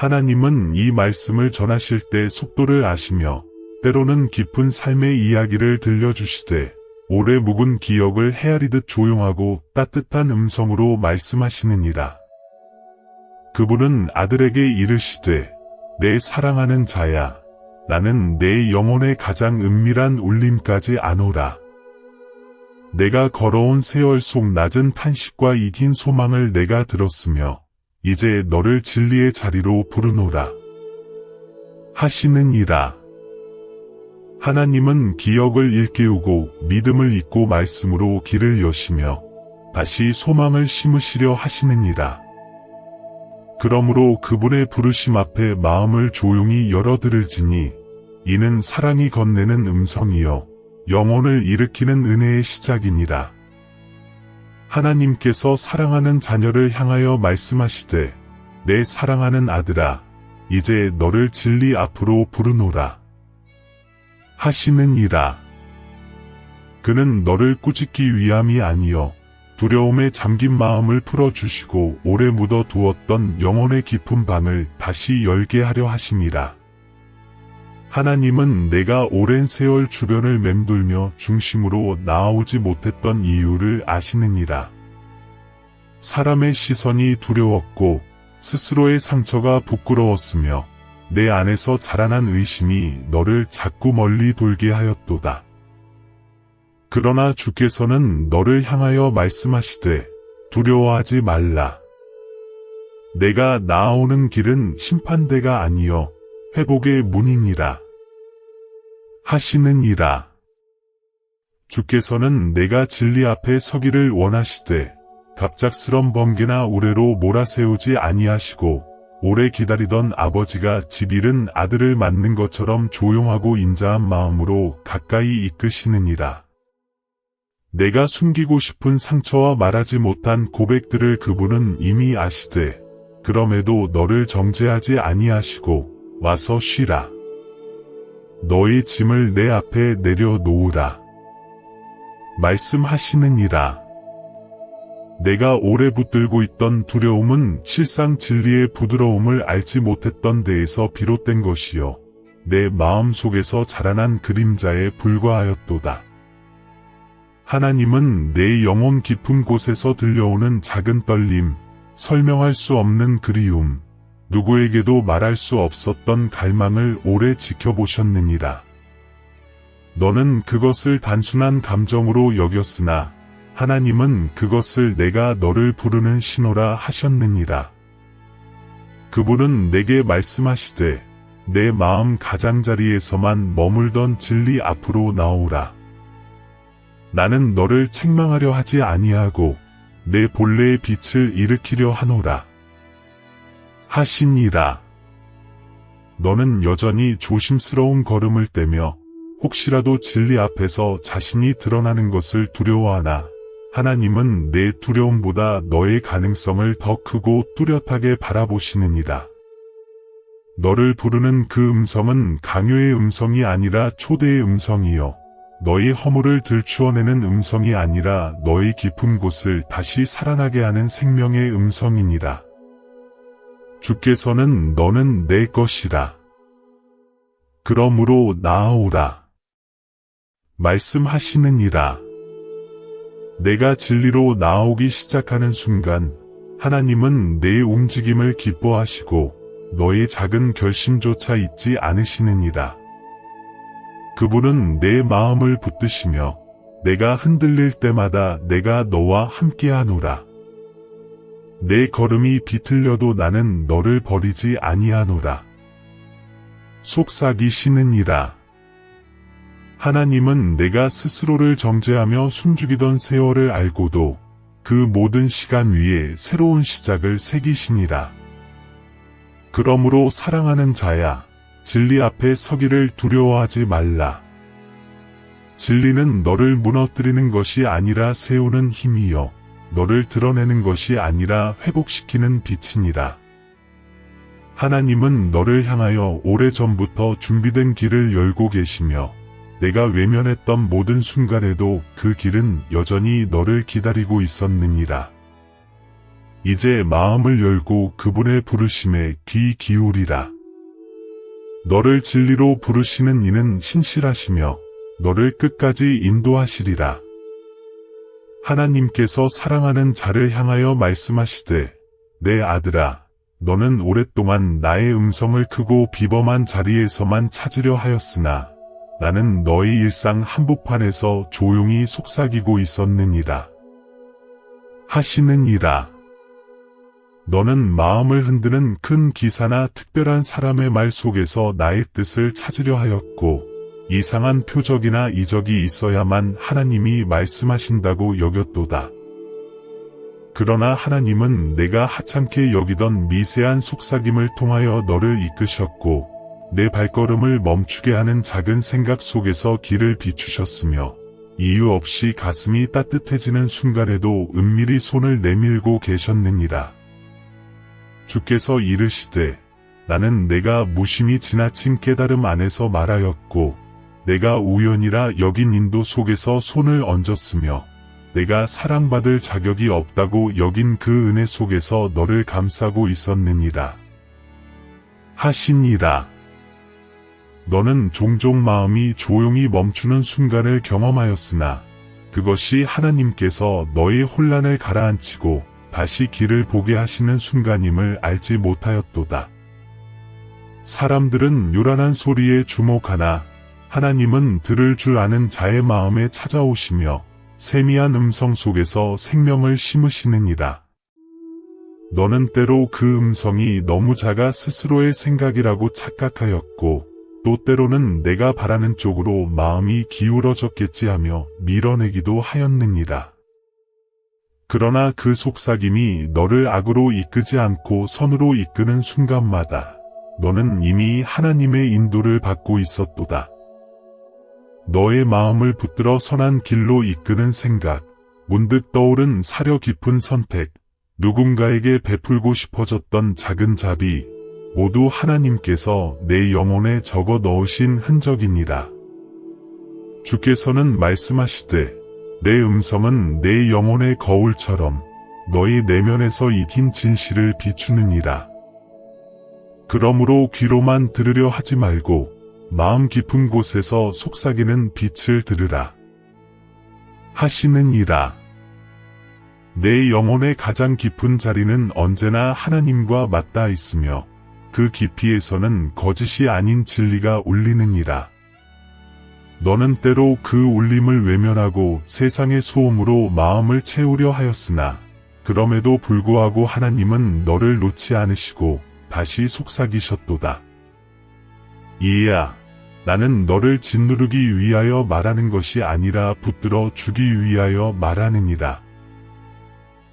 하나님은 이 말씀을 전하실 때 속도를 아시며 때로는 깊은 삶의 이야기를 들려주시되 오래 묵은 기억을 헤아리듯 조용하고 따뜻한 음성으로 말씀하시느니라. 그분은 아들에게 이르시되 내 사랑하는 자야, 나는 내 영혼의 가장 은밀한 울림까지 아노라. 내가 걸어온 세월 속 낮은 탄식과 이긴 소망을 내가 들었으며 이제 너를 진리의 자리로 부르노라. 하시느니라. 하나님은 기억을 일깨우고 믿음을 잇고 말씀으로 길을 여시며 다시 소망을 심으시려 하시느니라. 그러므로 그분의 부르심 앞에 마음을 조용히 열어들을지니 이는 사랑이 건네는 음성이요 영혼을 일으키는 은혜의 시작이니라. 하나님께서 사랑하는 자녀를 향하여 말씀하시되 내 사랑하는 아들아, 이제 너를 진리 앞으로 부르노라. 하시느니라. 그는 너를 꾸짖기 위함이 아니요 두려움에 잠긴 마음을 풀어주시고 오래 묻어두었던 영혼의 깊은 방을 다시 열게 하려 하심이라. 하나님은 내가 오랜 세월 주변을 맴돌며 중심으로 나아오지 못했던 이유를 아시느니라. 사람의 시선이 두려웠고 스스로의 상처가 부끄러웠으며 내 안에서 자라난 의심이 너를 자꾸 멀리 돌게 하였도다. 그러나 주께서는 너를 향하여 말씀하시되 두려워하지 말라. 내가 나아오는 길은 심판대가 아니요 회복의 문이니라. 하시느니라. 주께서는 내가 진리 앞에 서기를 원하시되 갑작스런 번개나 우레로 몰아세우지 아니하시고 오래 기다리던 아버지가 집 잃은 아들을 맞는 것처럼 조용하고 인자한 마음으로 가까이 이끄시느니라. 내가 숨기고 싶은 상처와 말하지 못한 고백들을 그분은 이미 아시되 그럼에도 너를 정죄하지 아니하시고 와서 쉬라. 너의 짐을 내 앞에 내려놓으라. 말씀하시느니라. 내가 오래 붙들고 있던 두려움은 실상 진리의 부드러움을 알지 못했던 데에서 비롯된 것이요 내 마음 속에서 자라난 그림자에 불과하였도다. 하나님은 내 영혼 깊은 곳에서 들려오는 작은 떨림, 설명할 수 없는 그리움, 누구에게도 말할 수 없었던 갈망을 오래 지켜보셨느니라. 너는 그것을 단순한 감정으로 여겼으나 하나님은 그것을 내가 너를 부르는 신호라 하셨느니라. 그분은 내게 말씀하시되 내 마음 가장자리에서만 머물던 진리 앞으로 나오라. 나는 너를 책망하려 하지 아니하고 내 본래의 빛을 일으키려 하노라. 하시니라. 너는 여전히 조심스러운 걸음을 떼며 혹시라도 진리 앞에서 자신이 드러나는 것을 두려워하나 하나님은 내 두려움보다 너의 가능성을 더 크고 뚜렷하게 바라보시느니라. 너를 부르는 그 음성은 강요의 음성이 아니라 초대의 음성이요 너의 허물을 들추어내는 음성이 아니라 너의 깊은 곳을 다시 살아나게 하는 생명의 음성이니라. 주께서는 너는 내 것이라. 그러므로 나아오라. 말씀하시느니라. 내가 진리로 나아오기 시작하는 순간 하나님은 내 움직임을 기뻐하시고 너의 작은 결심조차 잊지 않으시느니라. 그분은 내 마음을 붙드시며 내가 흔들릴 때마다 내가 너와 함께하노라. 내 걸음이 비틀려도 나는 너를 버리지 아니하노라. 속삭이시느니라. 하나님은 내가 스스로를 정죄하며 숨죽이던 세월을 알고도 그 모든 시간 위에 새로운 시작을 새기시니라. 그러므로 사랑하는 자야, 진리 앞에 서기를 두려워하지 말라. 진리는 너를 무너뜨리는 것이 아니라 세우는 힘이요 너를 드러내는 것이 아니라 회복시키는 빛이니라. 하나님은 너를 향하여 오래전부터 준비된 길을 열고 계시며 내가 외면했던 모든 순간에도 그 길은 여전히 너를 기다리고 있었느니라. 이제 마음을 열고 그분의 부르심에 귀 기울이라. 너를 진리로 부르시는 이는 신실하시며 너를 끝까지 인도하시리라. 하나님께서 사랑하는 자를 향하여 말씀하시되 내 아들아 너는 오랫동안 나의 음성을 크고 비범한 자리에서만 찾으려 하였으나 나는 너의 일상 한복판에서 조용히 속삭이고 있었느니라. 하시느니라. 너는 마음을 흔드는 큰 기사나 특별한 사람의 말 속에서 나의 뜻을 찾으려 하였고 이상한 표적이나 이적이 있어야만 하나님이 말씀하신다고 여겼도다. 그러나 하나님은 내가 하찮게 여기던 미세한 속삭임을 통하여 너를 이끄셨고 내 발걸음을 멈추게 하는 작은 생각 속에서 길을 비추셨으며 이유 없이 가슴이 따뜻해지는 순간에도 은밀히 손을 내밀고 계셨느니라. 주께서 이르시되 나는 내가 무심히 지나친 깨달음 안에서 말하였고 내가 우연이라 여긴 인도 속에서 손을 얹었으며 내가 사랑받을 자격이 없다고 여긴 그 은혜 속에서 너를 감싸고 있었느니라. 하시니라. 너는 종종 마음이 조용히 멈추는 순간을 경험하였으나 그것이 하나님께서 너의 혼란을 가라앉히고 다시 길을 보게 하시는 순간임을 알지 못하였도다. 사람들은 요란한 소리에 주목하나 하나님은 들을 줄 아는 자의 마음에 찾아오시며 세미한 음성 속에서 생명을 심으시느니라. 너는 때로 그 음성이 너무 작아 스스로의 생각이라고 착각하였고 또 때로는 내가 바라는 쪽으로 마음이 기울어졌겠지 하며 밀어내기도 하였느니라. 그러나 그 속삭임이 너를 악으로 이끄지 않고 선으로 이끄는 순간마다 너는 이미 하나님의 인도를 받고 있었도다. 너의 마음을 붙들어 선한 길로 이끄는 생각, 문득 떠오른 사려 깊은 선택, 누군가에게 베풀고 싶어졌던 작은 자비, 모두 하나님께서 내 영혼에 적어 넣으신 흔적이니라. 주께서는 말씀하시되 내 음성은 내 영혼의 거울처럼 너희 내면에서 익힌 진실을 비추느니라. 그러므로 귀로만 들으려 하지 말고 마음 깊은 곳에서 속삭이는 빛을 들으라. 하시느니라. 내 영혼의 가장 깊은 자리는 언제나 하나님과 맞닿아 있으며 그 깊이에서는 거짓이 아닌 진리가 울리느니라. 너는 때로 그 울림을 외면하고 세상의 소음으로 마음을 채우려 하였으나 그럼에도 불구하고 하나님은 너를 놓지 않으시고 다시 속삭이셨도다. 이야, 나는 너를 짓누르기 위하여 말하는 것이 아니라 붙들어 주기 위하여 말하느니라.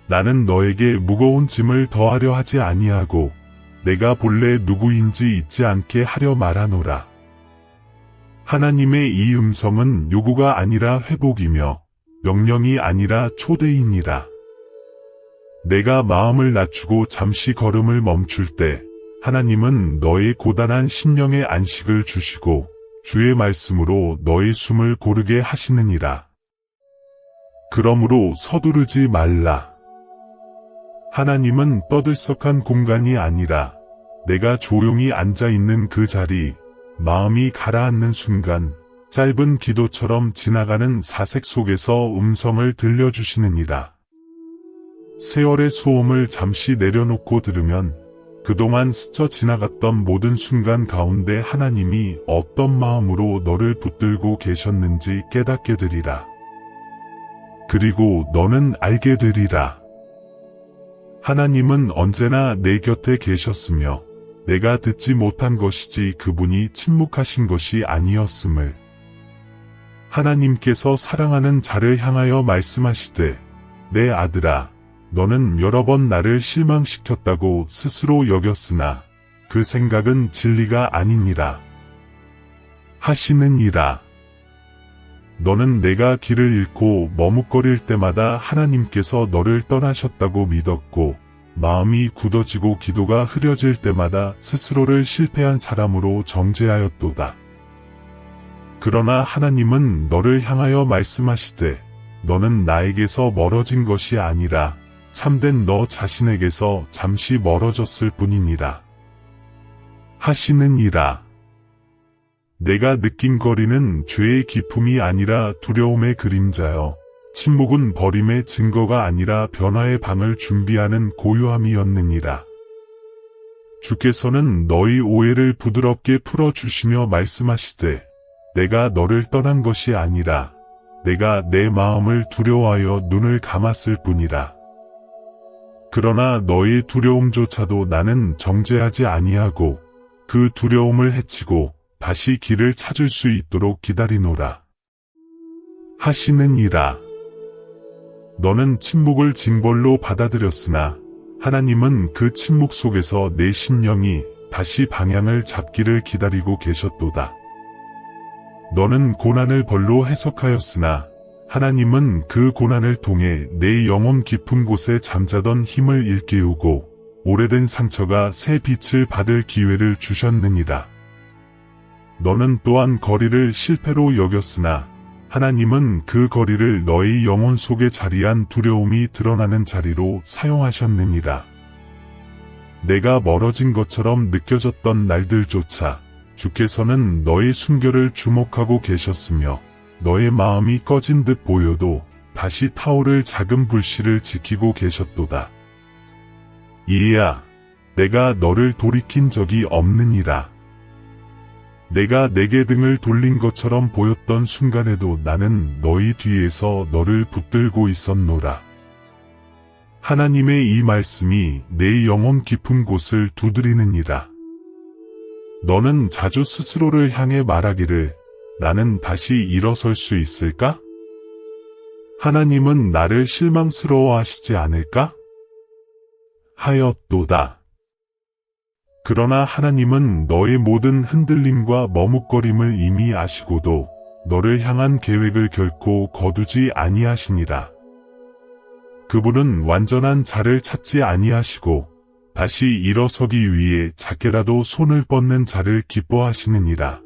나는 너에게 무거운 짐을 더하려 하지 아니하고 내가 본래 누구인지 잊지 않게 하려 말하노라. 하나님의 이 음성은 요구가 아니라 회복이며 명령이 아니라 초대이니라. 내가 마음을 낮추고 잠시 걸음을 멈출 때 하나님은 너의 고단한 심령에 안식을 주시고 주의 말씀으로 너의 숨을 고르게 하시느니라. 그러므로 서두르지 말라. 하나님은 떠들썩한 공간이 아니라 내가 조용히 앉아있는 그 자리, 마음이 가라앉는 순간 짧은 기도처럼 지나가는 사색 속에서 음성을 들려주시느니라. 세월의 소음을 잠시 내려놓고 들으면 그동안 스쳐 지나갔던 모든 순간 가운데 하나님이 어떤 마음으로 너를 붙들고 계셨는지 깨닫게 되리라. 그리고 너는 알게 되리라. 하나님은 언제나 내 곁에 계셨으며 내가 듣지 못한 것이지 그분이 침묵하신 것이 아니었음을. 하나님께서 사랑하는 자를 향하여 말씀하시되 내 아들아 너는 여러 번 나를 실망시켰다고 스스로 여겼으나 그 생각은 진리가 아니니라. 하시느니라. 너는 내가 길을 잃고 머뭇거릴 때마다 하나님께서 너를 떠나셨다고 믿었고 마음이 굳어지고 기도가 흐려질 때마다 스스로를 실패한 사람으로 정죄하였도다. 그러나 하나님은 너를 향하여 말씀하시되 너는 나에게서 멀어진 것이 아니라 참된 너 자신에게서 잠시 멀어졌을 뿐이니라. 하시느니라. 내가 느낀 거리는 죄의 기품이 아니라 두려움의 그림자여. 침묵은 버림의 증거가 아니라 변화의 방을 준비하는 고요함이었느니라. 주께서는 너희 오해를 부드럽게 풀어주시며 말씀하시되 내가 너를 떠난 것이 아니라 내가 내 마음을 두려워하여 눈을 감았을 뿐이라. 그러나 너희 두려움조차도 나는 정죄하지 아니하고 그 두려움을 해치고 다시 길을 찾을 수 있도록 기다리노라. 하시느니라. 너는 침묵을 징벌로 받아들였으나 하나님은 그 침묵 속에서 내 심령이 다시 방향을 잡기를 기다리고 계셨도다. 너는 고난을 벌로 해석하였으나 하나님은 그 고난을 통해 내 영혼 깊은 곳에 잠자던 힘을 일깨우고 오래된 상처가 새 빛을 받을 기회를 주셨느니라. 너는 또한 거리를 실패로 여겼으나 하나님은 그 거리를 너희 영혼 속에 자리한 두려움이 드러나는 자리로 사용하셨느니라. 내가 멀어진 것처럼 느껴졌던 날들조차 주께서는 너의 순결을 주목하고 계셨으며 너의 마음이 꺼진 듯 보여도 다시 타오를 작은 불씨를 지키고 계셨도다. 이야, 내가 너를 돌이킨 적이 없느니라. 내가 내게 등을 돌린 것처럼 보였던 순간에도 나는 너희 뒤에서 너를 붙들고 있었노라. 하나님의 이 말씀이 내 영혼 깊은 곳을 두드리느니라. 너는 자주 스스로를 향해 말하기를 나는 다시 일어설 수 있을까? 하나님은 나를 실망스러워하시지 않을까? 하였도다. 그러나 하나님은 너의 모든 흔들림과 머뭇거림을 이미 아시고도 너를 향한 계획을 결코 거두지 아니하시니라. 그분은 완전한 자를 찾지 아니하시고 다시 일어서기 위해 작게라도 손을 뻗는 자를 기뻐하시느니라.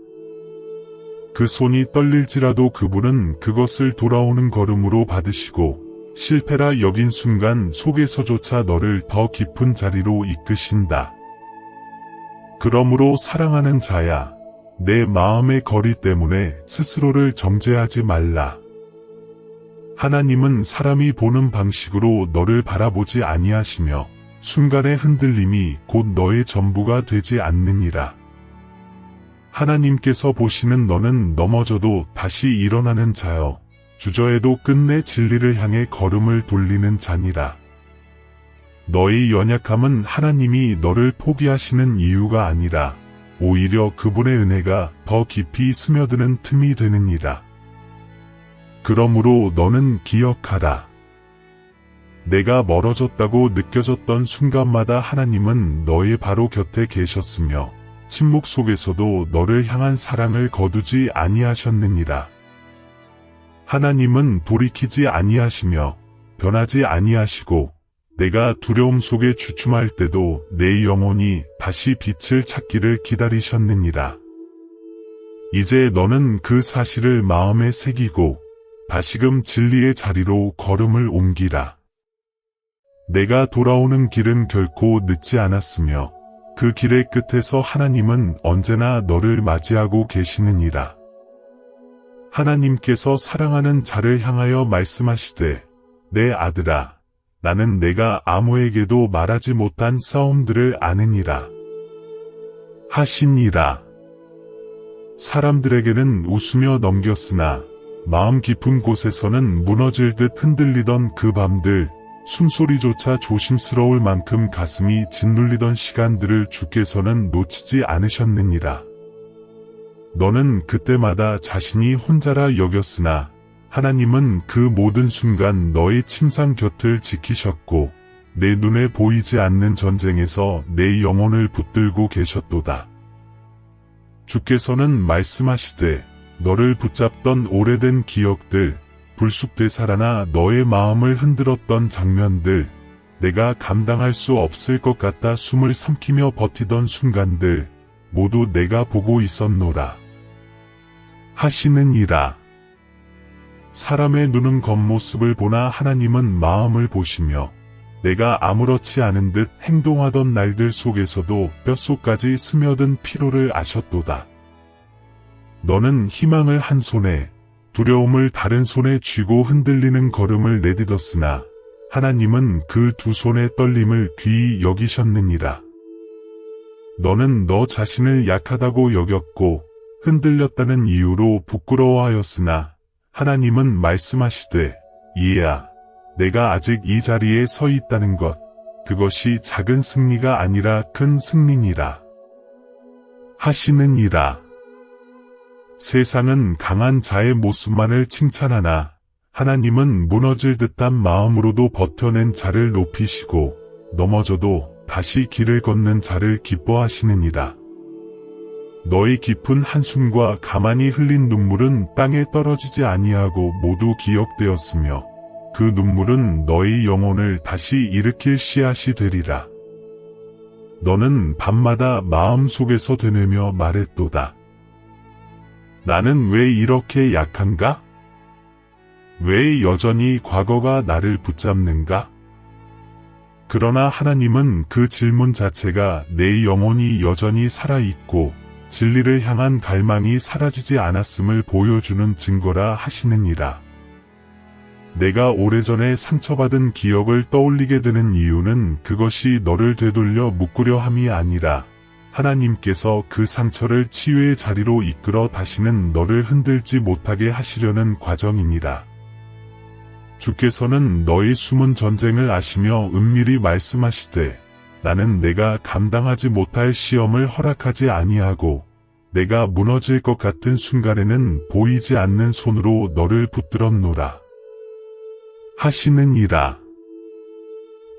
그 손이 떨릴지라도 그분은 그것을 돌아오는 걸음으로 받으시고 실패라 여긴 순간 속에서조차 너를 더 깊은 자리로 이끄신다. 그러므로 사랑하는 자야, 내 마음의 거리 때문에 스스로를 정죄하지 말라. 하나님은 사람이 보는 방식으로 너를 바라보지 아니하시며 순간의 흔들림이 곧 너의 전부가 되지 않느니라. 하나님께서 보시는 너는 넘어져도 다시 일어나는 자여, 주저해도 끝내 진리를 향해 걸음을 돌리는 자니라. 너의 연약함은 하나님이 너를 포기하시는 이유가 아니라 오히려 그분의 은혜가 더 깊이 스며드는 틈이 되느니라. 그러므로 너는 기억하라. 내가 멀어졌다고 느껴졌던 순간마다 하나님은 너의 바로 곁에 계셨으며 침묵 속에서도 너를 향한 사랑을 거두지 아니하셨느니라. 하나님은 돌이키지 아니하시며 변하지 아니하시고 내가 두려움 속에 주춤할 때도 내 영혼이 다시 빛을 찾기를 기다리셨느니라. 이제 너는 그 사실을 마음에 새기고 다시금 진리의 자리로 걸음을 옮기라. 내가 돌아오는 길은 결코 늦지 않았으며 그 길의 끝에서 하나님은 언제나 너를 맞이하고 계시느니라. 하나님께서 사랑하는 자를 향하여 말씀하시되 내 아들아, 나는 내가 아무에게도 말하지 못한 싸움들을 아느니라. 하시니라. 사람들에게는 웃으며 넘겼으나 마음 깊은 곳에서는 무너질 듯 흔들리던 그 밤들, 숨소리조차 조심스러울 만큼 가슴이 짓눌리던 시간들을 주께서는 놓치지 않으셨느니라. 너는 그때마다 자신이 혼자라 여겼으나 하나님은 그 모든 순간 너의 침상 곁을 지키셨고 내 눈에 보이지 않는 전쟁에서 내 영혼을 붙들고 계셨도다. 주께서는 말씀하시되 너를 붙잡던 오래된 기억들, 불쑥 되살아나 너의 마음을 흔들었던 장면들, 내가 감당할 수 없을 것 같다 숨을 삼키며 버티던 순간들, 모두 내가 보고 있었노라. 하시느니라. 사람의 눈은 겉모습을 보나 하나님은 마음을 보시며 내가 아무렇지 않은 듯 행동하던 날들 속에서도 뼛속까지 스며든 피로를 아셨도다. 너는 희망을 한 손에, 두려움을 다른 손에 쥐고 흔들리는 걸음을 내딛었으나 하나님은 그 두 손의 떨림을 귀히 여기셨느니라. 너는 너 자신을 약하다고 여겼고 흔들렸다는 이유로 부끄러워하였으나 하나님은 말씀하시되 이해야, 내가 아직 이 자리에 서 있다는 것, 그것이 작은 승리가 아니라 큰 승리니라. 하시느니라. 세상은 강한 자의 모습만을 칭찬하나 하나님은 무너질 듯한 마음으로도 버텨낸 자를 높이시고 넘어져도 다시 길을 걷는 자를 기뻐하시느니라. 너의 깊은 한숨과 가만히 흘린 눈물은 땅에 떨어지지 아니하고 모두 기억되었으며 그 눈물은 너의 영혼을 다시 일으킬 씨앗이 되리라. 너는 밤마다 마음속에서 되뇌며 말했도다. 나는 왜 이렇게 약한가? 왜 여전히 과거가 나를 붙잡는가? 그러나 하나님은 그 질문 자체가 내 영혼이 여전히 살아있고 진리를 향한 갈망이 사라지지 않았음을 보여주는 증거라 하시느니라. 내가 오래전에 상처받은 기억을 떠올리게 되는 이유는 그것이 너를 되돌려 묶으려 함이 아니라 하나님께서 그 상처를 치유의 자리로 이끌어 다시는 너를 흔들지 못하게 하시려는 과정이니라. 주께서는 너의 숨은 전쟁을 아시며 은밀히 말씀하시되 나는 내가 감당하지 못할 시험을 허락하지 아니하고 내가 무너질 것 같은 순간에는 보이지 않는 손으로 너를 붙들었노라. 하시느니라.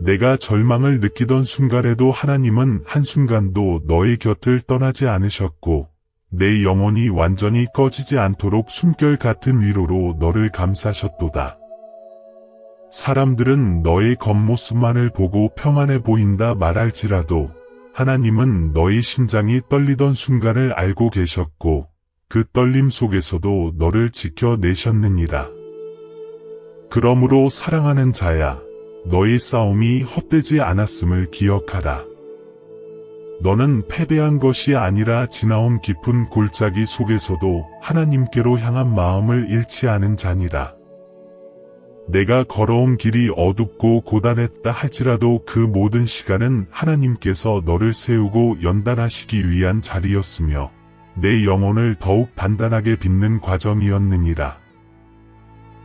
내가 절망을 느끼던 순간에도 하나님은 한순간도 너의 곁을 떠나지 않으셨고 내 영혼이 완전히 꺼지지 않도록 숨결 같은 위로로 너를 감싸셨도다. 사람들은 너의 겉모습만을 보고 평안해 보인다 말할지라도 하나님은 너의 심장이 떨리던 순간을 알고 계셨고 그 떨림 속에서도 너를 지켜내셨느니라. 그러므로 사랑하는 자야, 너의 싸움이 헛되지 않았음을 기억하라. 너는 패배한 것이 아니라 지나온 깊은 골짜기 속에서도 하나님께로 향한 마음을 잃지 않은 자니라. 내가 걸어온 길이 어둡고 고단했다 할지라도 그 모든 시간은 하나님께서 너를 세우고 연단하시기 위한 자리였으며 내 영혼을 더욱 단단하게 빚는 과정이었느니라.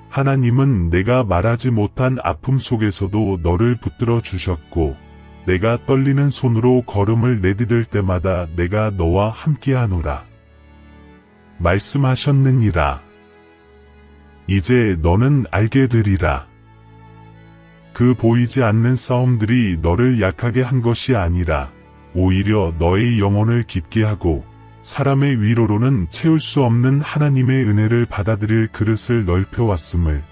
하나님은 내가 말하지 못한 아픔 속에서도 너를 붙들어 주셨고 내가 떨리는 손으로 걸음을 내디딜 때마다 내가 너와 함께하노라. 말씀하셨느니라. 이제 너는 알게 되리라. 그 보이지 않는 싸움들이 너를 약하게 한 것이 아니라 오히려 너의 영혼을 깊게 하고 사람의 위로로는 채울 수 없는 하나님의 은혜를 받아들일 그릇을 넓혀왔음을.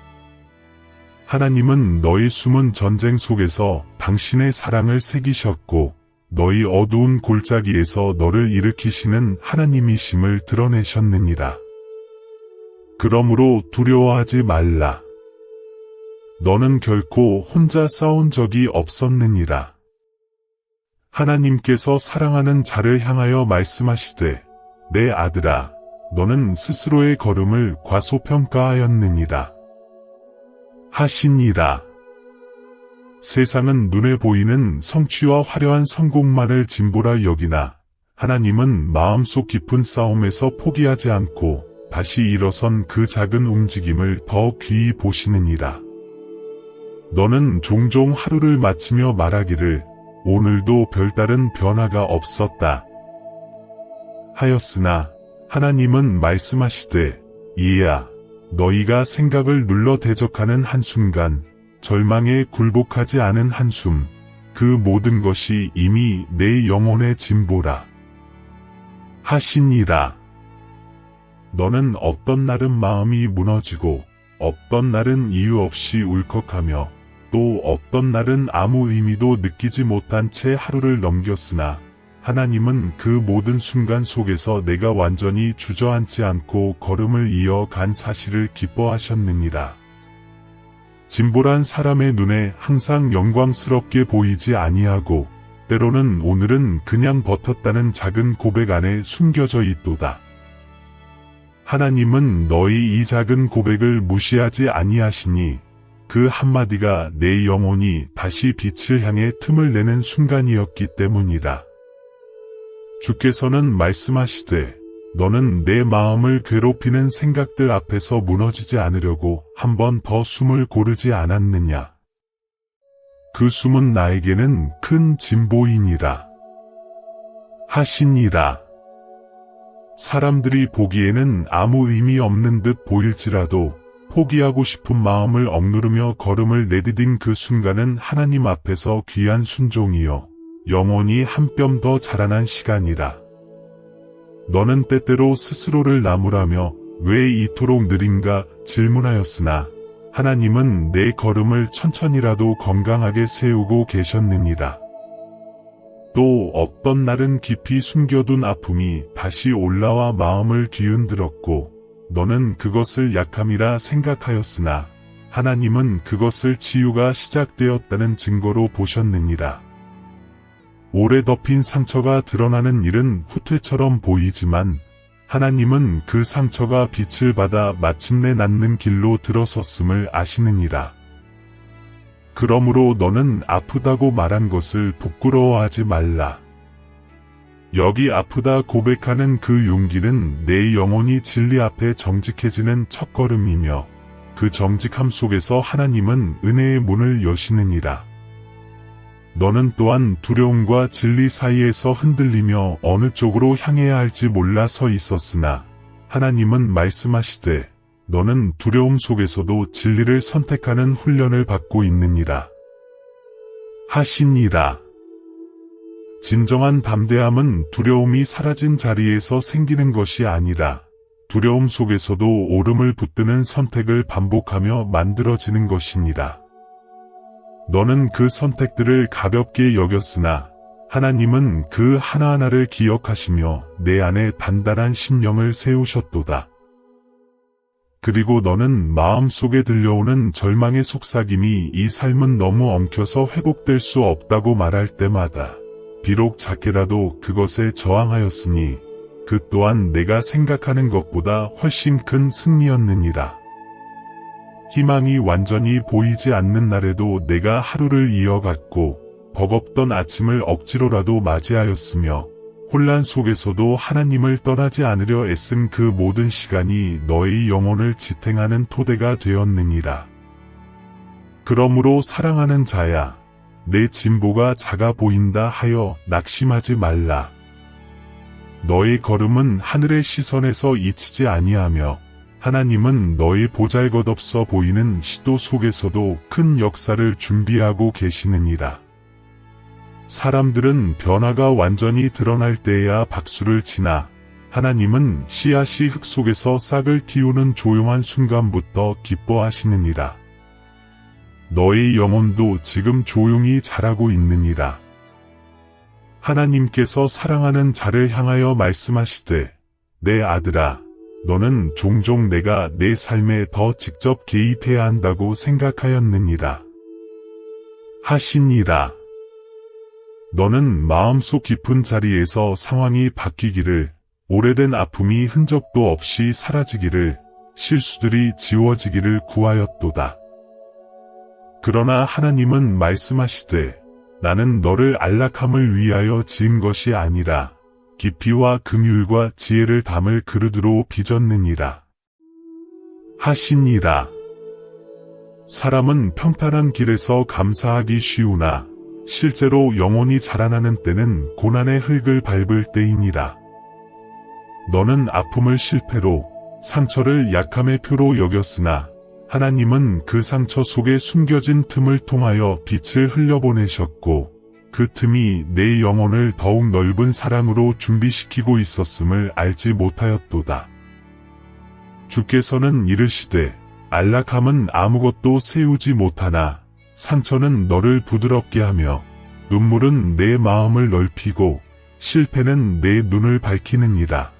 하나님은 너의 숨은 전쟁 속에서 당신의 사랑을 새기셨고 너의 어두운 골짜기에서 너를 일으키시는 하나님이심을 드러내셨느니라. 그러므로 두려워하지 말라. 너는 결코 혼자 싸운 적이 없었느니라. 하나님께서 사랑하는 자를 향하여 말씀하시되 내 아들아, 너는 스스로의 걸음을 과소평가하였느니라. 하시니라. 세상은 눈에 보이는 성취와 화려한 성공만을 진보라 여기나 하나님은 마음속 깊은 싸움에서 포기하지 않고 다시 일어선 그 작은 움직임을 더 귀히 보시느니라. 너는 종종 하루를 마치며 말하기를 오늘도 별다른 변화가 없었다 하였으나 하나님은 말씀하시되 이야, 너희가 생각을 눌러 대적하는 한순간, 절망에 굴복하지 않은 한숨, 그 모든 것이 이미 내 영혼의 진보라. 하시니라. 너는 어떤 날은 마음이 무너지고 어떤 날은 이유 없이 울컥하며 또 어떤 날은 아무 의미도 느끼지 못한 채 하루를 넘겼으나 하나님은 그 모든 순간 속에서 내가 완전히 주저앉지 않고 걸음을 이어간 사실을 기뻐하셨느니라. 진보란 사람의 눈에 항상 영광스럽게 보이지 아니하고 때로는 오늘은 그냥 버텼다는 작은 고백 안에 숨겨져 있도다. 하나님은 너희 이 작은 고백을 무시하지 아니하시니 그 한마디가 내 영혼이 다시 빛을 향해 틈을 내는 순간이었기 때문이다. 주께서는 말씀하시되 너는 내 마음을 괴롭히는 생각들 앞에서 무너지지 않으려고 한 번 더 숨을 고르지 않았느냐. 그 숨은 나에게는 큰 진보이니라. 하시니라. 사람들이 보기에는 아무 의미 없는 듯 보일지라도 포기하고 싶은 마음을 억누르며 걸음을 내디딘 그 순간은 하나님 앞에서 귀한 순종이요 영혼이 한 뼘 더 자라난 시간이라. 너는 때때로 스스로를 나무라며 왜 이토록 느린가 질문하였으나 하나님은 내 걸음을 천천히라도 건강하게 세우고 계셨느니라. 또 어떤 날은 깊이 숨겨둔 아픔이 다시 올라와 마음을 뒤흔들었고 너는 그것을 약함이라 생각하였으나 하나님은 그것을 치유가 시작되었다는 증거로 보셨느니라. 오래 덮인 상처가 드러나는 일은 후퇴처럼 보이지만 하나님은 그 상처가 빛을 받아 마침내 낫는 길로 들어섰음을 아시느니라. 그러므로 너는 아프다고 말한 것을 부끄러워하지 말라. 여기 아프다 고백하는 그 용기는 내 영혼이 진리 앞에 정직해지는 첫걸음이며 그 정직함 속에서 하나님은 은혜의 문을 여시느니라. 너는 또한 두려움과 진리 사이에서 흔들리며 어느 쪽으로 향해야 할지 몰라 서 있었으나 하나님은 말씀하시되 너는 두려움 속에서도 진리를 선택하는 훈련을 받고 있느니라. 하시니라. 진정한 담대함은 두려움이 사라진 자리에서 생기는 것이 아니라 두려움 속에서도 오름을 붙드는 선택을 반복하며 만들어지는 것이니라. 너는 그 선택들을 가볍게 여겼으나 하나님은 그 하나하나를 기억하시며 내 안에 단단한 심령을 세우셨도다. 그리고 너는 마음속에 들려오는 절망의 속삭임이 이 삶은 너무 엉켜서 회복될 수 없다고 말할 때마다 비록 작게라도 그것에 저항하였으니 그 또한 내가 생각하는 것보다 훨씬 큰 승리였느니라. 희망이 완전히 보이지 않는 날에도 내가 하루를 이어갔고 버겁던 아침을 억지로라도 맞이하였으며 혼란 속에서도 하나님을 떠나지 않으려 애쓴 그 모든 시간이 너의 영혼을 지탱하는 토대가 되었느니라. 그러므로 사랑하는 자야, 내 진보가 작아 보인다 하여 낙심하지 말라. 너의 걸음은 하늘의 시선에서 잊히지 아니하며 하나님은 너의 보잘것없어 보이는 시도 속에서도 큰 역사를 준비하고 계시느니라. 사람들은 변화가 완전히 드러날 때에야 박수를 치나 하나님은 씨앗이 흙 속에서 싹을 틔우는 조용한 순간부터 기뻐하시느니라. 너의 영혼도 지금 조용히 자라고 있느니라. 하나님께서 사랑하는 자를 향하여 말씀하시되 내 아들아, 너는 종종 내가 내 삶에 더 직접 개입해야 한다고 생각하였느니라. 하시니라. 너는 마음속 깊은 자리에서 상황이 바뀌기를, 오래된 아픔이 흔적도 없이 사라지기를, 실수들이 지워지기를 구하였도다. 그러나 하나님은 말씀하시되 나는 너를 안락함을 위하여 지은 것이 아니라 깊이와 긍휼과 지혜를 담을 그릇으로 빚었느니라. 하시니라. 사람은 평탄한 길에서 감사하기 쉬우나 실제로 영혼이 자라나는 때는 고난의 흙을 밟을 때이니라. 너는 아픔을 실패로, 상처를 약함의 표로 여겼으나 하나님은 그 상처 속에 숨겨진 틈을 통하여 빛을 흘려보내셨고 그 틈이 내 영혼을 더욱 넓은 사랑으로 준비시키고 있었음을 알지 못하였도다. 주께서는 이르시되 안락함은 아무것도 세우지 못하나 상처는 너를 부드럽게 하며 눈물은 내 마음을 넓히고 실패는 내 눈을 밝히느니라.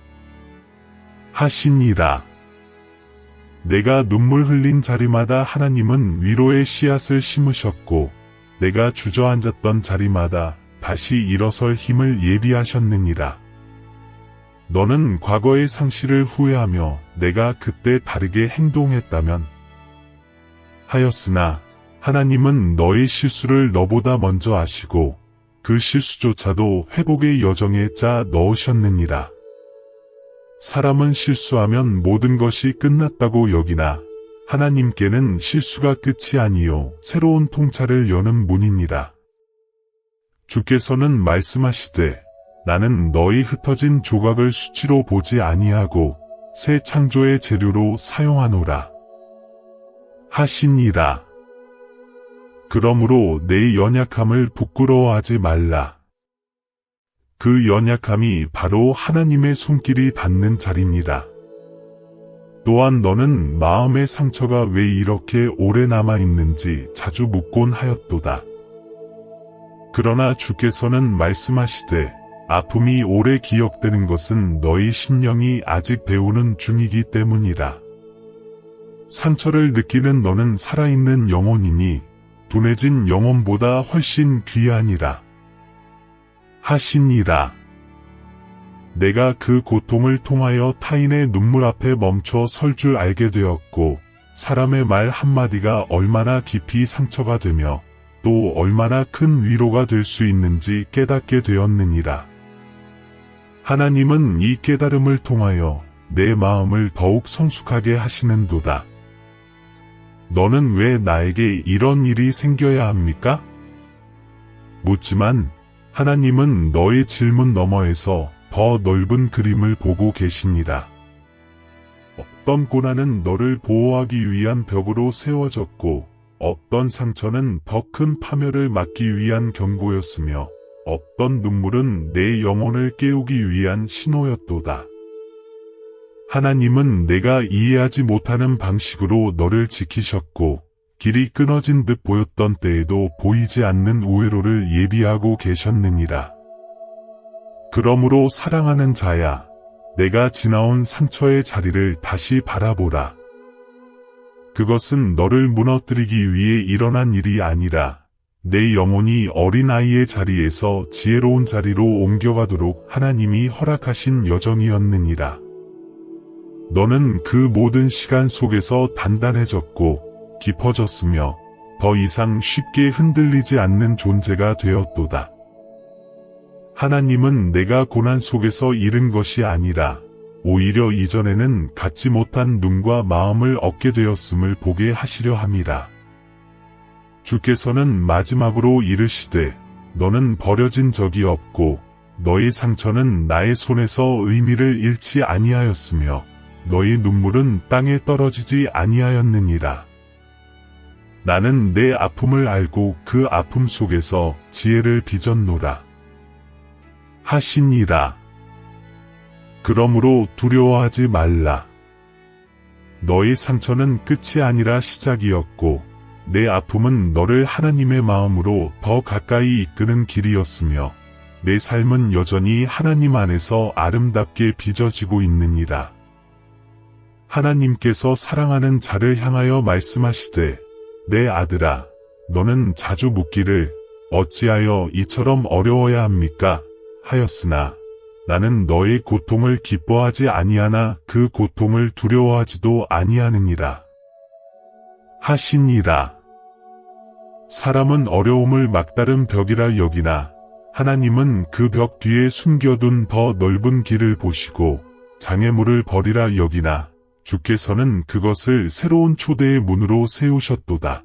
하시니라. 내가 눈물 흘린 자리마다 하나님은 위로의 씨앗을 심으셨고 내가 주저앉았던 자리마다 다시 일어설 힘을 예비하셨느니라. 너는 과거의 상실을 후회하며 내가 그때 다르게 행동했다면 하였으나 하나님은 너의 실수를 너보다 먼저 아시고 그 실수조차도 회복의 여정에 짜 넣으셨느니라. 사람은 실수하면 모든 것이 끝났다고 여기나 하나님께는 실수가 끝이 아니요 새로운 통찰을 여는 문이니라. 주께서는 말씀하시되 나는 너희 흩어진 조각을 수치로 보지 아니하고 새 창조의 재료로 사용하노라 하시니라. 그러므로 내 연약함을 부끄러워하지 말라. 그 연약함이 바로 하나님의 손길이 닿는 자리니라. 또한 너는 마음의 상처가 왜 이렇게 오래 남아있는지 자주 묻곤 하였도다. 그러나 주께서는 말씀하시되 아픔이 오래 기억되는 것은 너희 심령이 아직 배우는 중이기 때문이라. 상처를 느끼는 너는 살아있는 영혼이니 둔해진 영혼보다 훨씬 귀하니라 하시니라. 내가 그 고통을 통하여 타인의 눈물 앞에 멈춰 설 줄 알게 되었고 사람의 말 한마디가 얼마나 깊이 상처가 되며 또 얼마나 큰 위로가 될 수 있는지 깨닫게 되었느니라. 하나님은 이 깨달음을 통하여 내 마음을 더욱 성숙하게 하시는도다. 너는 왜 나에게 이런 일이 생겨야 합니까? 묻지만 하나님은 너의 질문 너머에서 더 넓은 그림을 보고 계시니라. 어떤 고난은 너를 보호하기 위한 벽으로 세워졌고 어떤 상처는 더 큰 파멸을 막기 위한 경고였으며 어떤 눈물은 내 영혼을 깨우기 위한 신호였도다. 하나님은 내가 이해하지 못하는 방식으로 너를 지키셨고 길이 끊어진 듯 보였던 때에도 보이지 않는 우회로를 예비하고 계셨느니라. 그러므로 사랑하는 자야, 내가 지나온 상처의 자리를 다시 바라보라. 그것은 너를 무너뜨리기 위해 일어난 일이 아니라 내 영혼이 어린아이의 자리에서 지혜로운 자리로 옮겨가도록 하나님이 허락하신 여정이었느니라. 너는 그 모든 시간 속에서 단단해졌고 깊어졌으며 더 이상 쉽게 흔들리지 않는 존재가 되었도다. 하나님은 내가 고난 속에서 잃은 것이 아니라 오히려 이전에는 갖지 못한 눈과 마음을 얻게 되었음을 보게 하시려 함이라. 주께서는 마지막으로 이르시되 너는 버려진 적이 없고 너의 상처는 나의 손에서 의미를 잃지 아니하였으며 너의 눈물은 땅에 떨어지지 아니하였느니라. 나는 내 아픔을 알고 그 아픔 속에서 지혜를 빚었노라 하시니라. 그러므로 두려워하지 말라. 너의 상처는 끝이 아니라 시작이었고 내 아픔은 너를 하나님의 마음으로 더 가까이 이끄는 길이었으며 내 삶은 여전히 하나님 안에서 아름답게 빚어지고 있느니라. 하나님께서 사랑하는 자를 향하여 말씀하시되 내 아들아, 너는 자주 묻기를 어찌하여 이처럼 어려워야 합니까? 하였으나 나는 너의 고통을 기뻐하지 아니하나 그 고통을 두려워하지도 아니하느니라 하시니라. 사람은 어려움을 막다른 벽이라 여기나 하나님은 그 벽 뒤에 숨겨둔 더 넓은 길을 보시고 장애물을 버리라 여기나 주께서는 그것을 새로운 초대의 문으로 세우셨도다.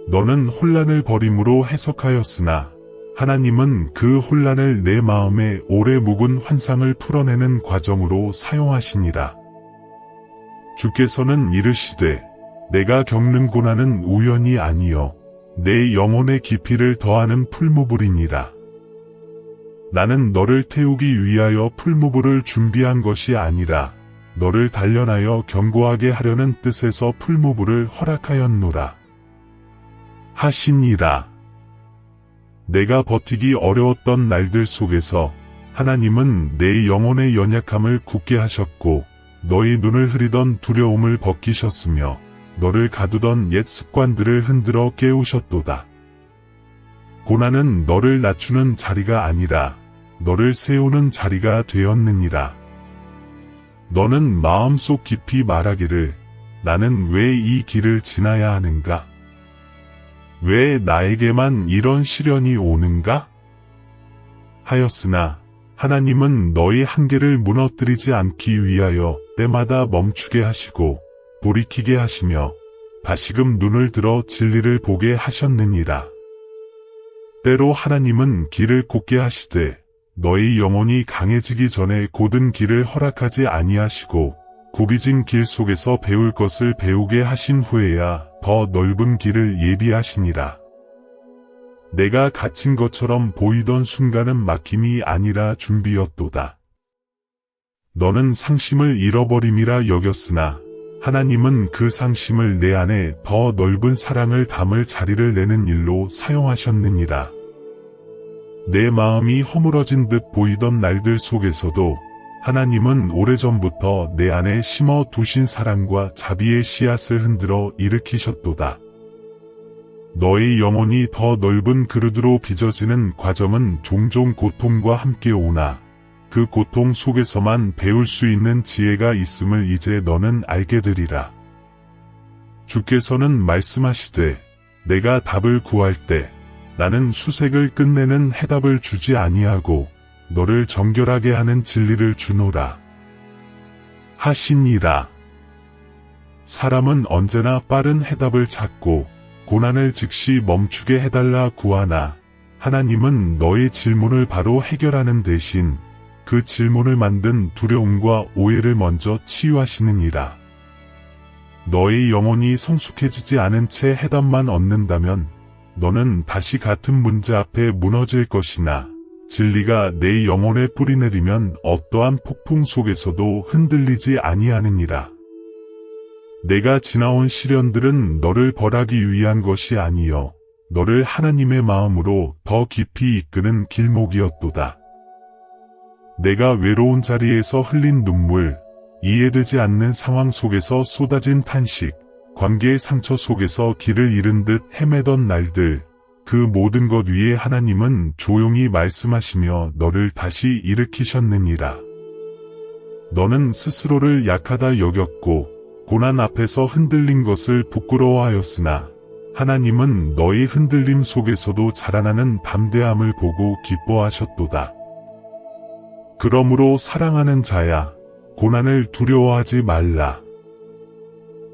너는 혼란을 버림으로 해석하였으나 하나님은 그 혼란을 내 마음에 오래 묵은 환상을 풀어내는 과정으로 사용하시니라. 주께서는 이르시되 내가 겪는 고난은 우연이 아니요 내 영혼의 깊이를 더하는 풀무불이니라. 나는 너를 태우기 위하여 풀무불을 준비한 것이 아니라 너를 단련하여 견고하게 하려는 뜻에서 풀무불을 허락하였노라 하시니라. 내가 버티기 어려웠던 날들 속에서 하나님은 내 영혼의 연약함을 굳게 하셨고 너희 눈을 흐리던 두려움을 벗기셨으며 너를 가두던 옛 습관들을 흔들어 깨우셨도다. 고난은 너를 낮추는 자리가 아니라 너를 세우는 자리가 되었느니라. 너는 마음속 깊이 말하기를 나는 왜 이 길을 지나야 하는가? 왜 나에게만 이런 시련이 오는가? 하였으나 하나님은 너희 한계를 무너뜨리지 않기 위하여 때마다 멈추게 하시고 돌이키게 하시며 다시금 눈을 들어 진리를 보게 하셨느니라. 때로 하나님은 길을 곱게 하시되 너희 영혼이 강해지기 전에 곧은 길을 허락하지 아니하시고 굽이진 길 속에서 배울 것을 배우게 하신 후에야 더 넓은 길을 예비하시니라. 내가 갇힌 것처럼 보이던 순간은 막힘이 아니라 준비였도다. 너는 상심을 잃어버림이라 여겼으나 하나님은 그 상심을 내 안에 더 넓은 사랑을 담을 자리를 내는 일로 사용하셨느니라. 내 마음이 허물어진 듯 보이던 날들 속에서도 하나님은 오래전부터 내 안에 심어 두신 사랑과 자비의 씨앗을 흔들어 일으키셨도다. 너의 영혼이 더 넓은 그릇으로 빚어지는 과정은 종종 고통과 함께 오나 그 고통 속에서만 배울 수 있는 지혜가 있음을 이제 너는 알게 되리라. 주께서는 말씀하시되 내가 답을 구할 때 나는 수색을 끝내는 해답을 주지 아니하고 너를 정결하게 하는 진리를 주노라 하시니라. 사람은 언제나 빠른 해답을 찾고 고난을 즉시 멈추게 해달라 구하나 하나님은 너의 질문을 바로 해결하는 대신 그 질문을 만든 두려움과 오해를 먼저 치유하시느니라. 너의 영혼이 성숙해지지 않은 채 해답만 얻는다면 너는 다시 같은 문제 앞에 무너질 것이나 진리가 내 영혼에 뿌리내리면 어떠한 폭풍 속에서도 흔들리지 아니하느니라. 내가 지나온 시련들은 너를 벌하기 위한 것이 아니요 너를 하나님의 마음으로 더 깊이 이끄는 길목이었도다. 내가 외로운 자리에서 흘린 눈물, 이해되지 않는 상황 속에서 쏟아진 탄식, 관계의 상처 속에서 길을 잃은 듯 헤매던 날들, 그 모든 것 위에 하나님은 조용히 말씀하시며 너를 다시 일으키셨느니라. 너는 스스로를 약하다 여겼고 고난 앞에서 흔들린 것을 부끄러워하였으나 하나님은 너의 흔들림 속에서도 자라나는 담대함을 보고 기뻐하셨도다. 그러므로 사랑하는 자야, 고난을 두려워하지 말라.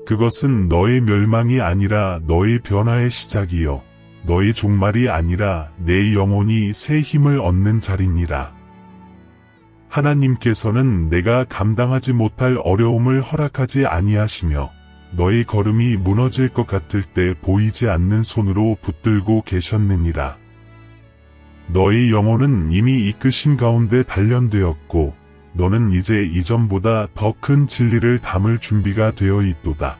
그것은 너의 멸망이 아니라 너의 변화의 시작이요 너의 종말이 아니라 내 영혼이 새 힘을 얻는 자리니라. 하나님께서는 내가 감당하지 못할 어려움을 허락하지 아니하시며 너의 걸음이 무너질 것 같을 때 보이지 않는 손으로 붙들고 계셨느니라. 너의 영혼은 이미 이끄심 가운데 단련되었고 너는 이제 이전보다 더 큰 진리를 담을 준비가 되어 있도다.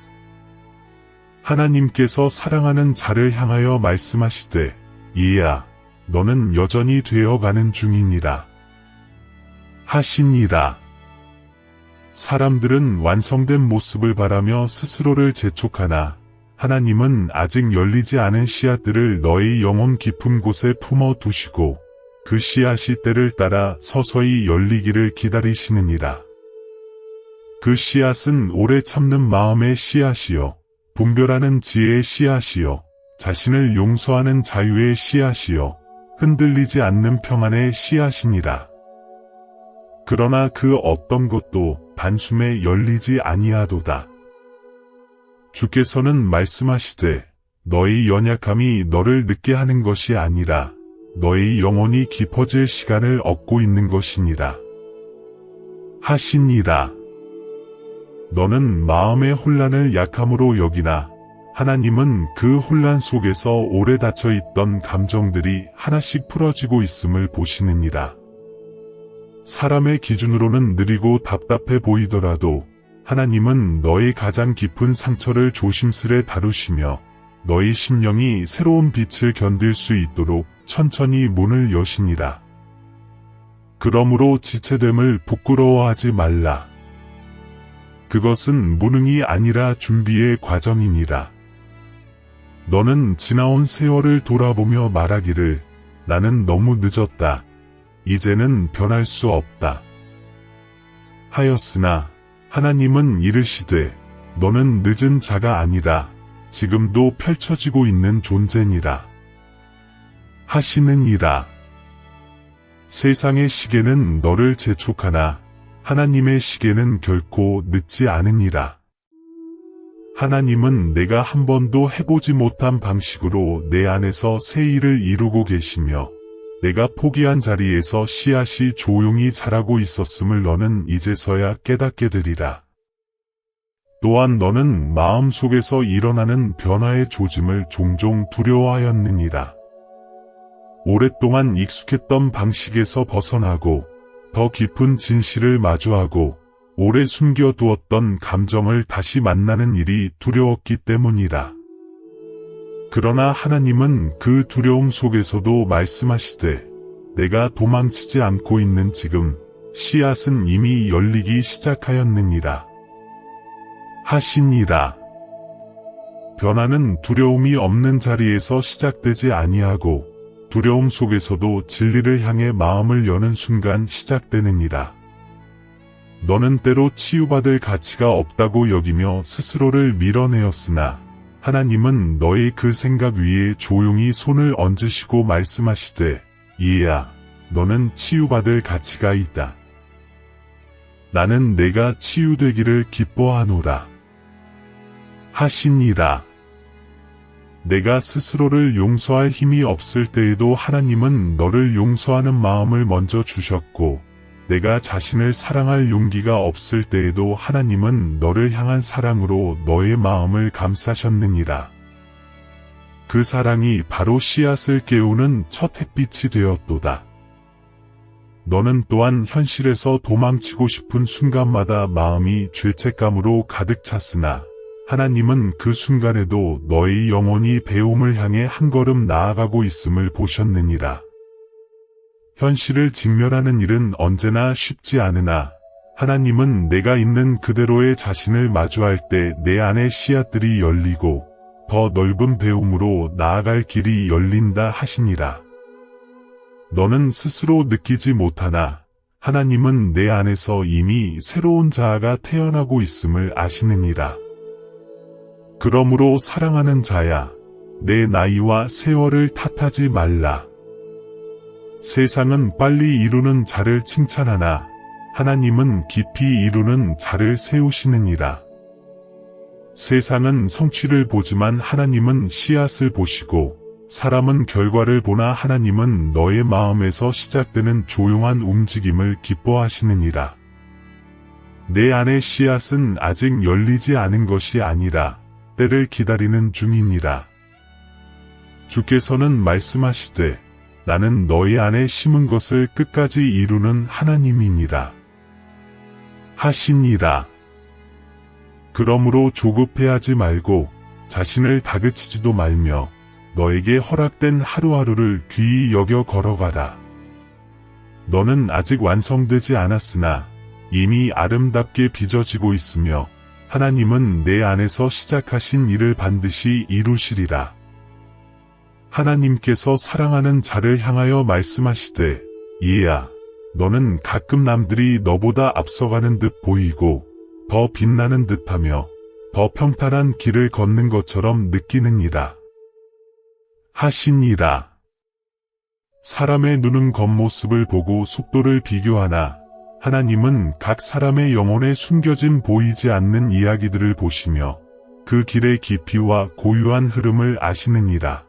하나님께서 사랑하는 자를 향하여 말씀하시되 이야 너는 여전히 되어가는 중이니라 하시니라. 사람들은 완성된 모습을 바라며 스스로를 재촉하나 하나님은 아직 열리지 않은 씨앗들을 너의 영혼 깊은 곳에 품어 두시고 그 씨앗이 때를 따라 서서히 열리기를 기다리시느니라. 그 씨앗은 오래 참는 마음의 씨앗이요 분별하는 지혜의 씨앗이요 자신을 용서하는 자유의 씨앗이요 흔들리지 않는 평안의 씨앗이니라. 그러나 그 어떤 것도 단숨에 열리지 아니하도다. 주께서는 말씀하시되 너의 연약함이 너를 늦게 하는 것이 아니라 너의 영혼이 깊어질 시간을 얻고 있는 것이니라 하시니라. 너는 마음의 혼란을 약함으로 여기나 하나님은 그 혼란 속에서 오래 닫혀있던 감정들이 하나씩 풀어지고 있음을 보시느니라. 사람의 기준으로는 느리고 답답해 보이더라도 하나님은 너의 가장 깊은 상처를 조심스레 다루시며 너의 심령이 새로운 빛을 견딜 수 있도록 천천히 문을 여시니라. 그러므로 지체됨을 부끄러워하지 말라. 그것은 무능이 아니라 준비의 과정이니라. 너는 지나온 세월을 돌아보며 말하기를 나는 너무 늦었다. 이제는 변할 수 없다. 하였으나 하나님은 이르시되 너는 늦은 자가 아니라 지금도 펼쳐지고 있는 존재니라. 하시느니라. 세상의 시계는 너를 재촉하나 하나님의 시계는 결코 늦지 않으니라. 하나님은 내가 한 번도 해보지 못한 방식으로 내 안에서 새 일을 이루고 계시며 내가 포기한 자리에서 씨앗이 조용히 자라고 있었음을 너는 이제서야 깨닫게 되리라. 또한 너는 마음속에서 일어나는 변화의 조짐을 종종 두려워하였느니라. 오랫동안 익숙했던 방식에서 벗어나고 더 깊은 진실을 마주하고 오래 숨겨두었던 감정을 다시 만나는 일이 두려웠기 때문이라. 그러나 하나님은 그 두려움 속에서도 말씀하시되 내가 도망치지 않고 있는 지금 씨앗은 이미 열리기 시작하였느니라. 하시니라. 변화는 두려움이 없는 자리에서 시작되지 아니하고 두려움 속에서도 진리를 향해 마음을 여는 순간 시작되느니라. 너는 때로 치유받을 가치가 없다고 여기며 스스로를 밀어내었으나 하나님은 너의 그 생각 위에 조용히 손을 얹으시고 말씀하시되 이해야, 너는 치유받을 가치가 있다. 나는 내가 치유되기를 기뻐하노라. 하시니라. 내가 스스로를 용서할 힘이 없을 때에도 하나님은 너를 용서하는 마음을 먼저 주셨고 내가 자신을 사랑할 용기가 없을 때에도 하나님은 너를 향한 사랑으로 너의 마음을 감싸셨느니라. 그 사랑이 바로 씨앗을 깨우는 첫 햇빛이 되었도다. 너는 또한 현실에서 도망치고 싶은 순간마다 마음이 죄책감으로 가득 찼으나 하나님은 그 순간에도 너의 영혼이 배움을 향해 한 걸음 나아가고 있음을 보셨느니라. 현실을 직면하는 일은 언제나 쉽지 않으나 하나님은 내가 있는 그대로의 자신을 마주할 때 내 안의 씨앗들이 열리고 더 넓은 배움으로 나아갈 길이 열린다 하시니라. 너는 스스로 느끼지 못하나 하나님은 내 안에서 이미 새로운 자아가 태어나고 있음을 아시느니라. 그러므로 사랑하는 자야, 내 나이와 세월을 탓하지 말라. 세상은 빨리 이루는 자를 칭찬하나 하나님은 깊이 이루는 자를 세우시느니라. 세상은 성취를 보지만 하나님은 씨앗을 보시고 사람은 결과를 보나 하나님은 너의 마음에서 시작되는 조용한 움직임을 기뻐하시느니라. 내 안의 씨앗은 아직 열리지 않은 것이 아니라 때를 기다리는 중이니라. 주께서는 말씀하시되 나는 너희 안에 심은 것을 끝까지 이루는 하나님이니라. 하시니라. 그러므로 조급해하지 말고 자신을 다그치지도 말며 너에게 허락된 하루하루를 귀히 여겨 걸어가라. 너는 아직 완성되지 않았으나 이미 아름답게 빚어지고 있으며 하나님은 내 안에서 시작하신 일을 반드시 이루시리라. 하나님께서 사랑하는 자를 향하여 말씀하시되 얘야, 너는 가끔 남들이 너보다 앞서가는 듯 보이고 더 빛나는 듯하며 더 평탄한 길을 걷는 것처럼 느끼느니라. 하시니라. 사람의 눈은 겉모습을 보고 속도를 비교하나 하나님은 각 사람의 영혼에 숨겨진 보이지 않는 이야기들을 보시며 그 길의 깊이와 고유한 흐름을 아시느니라.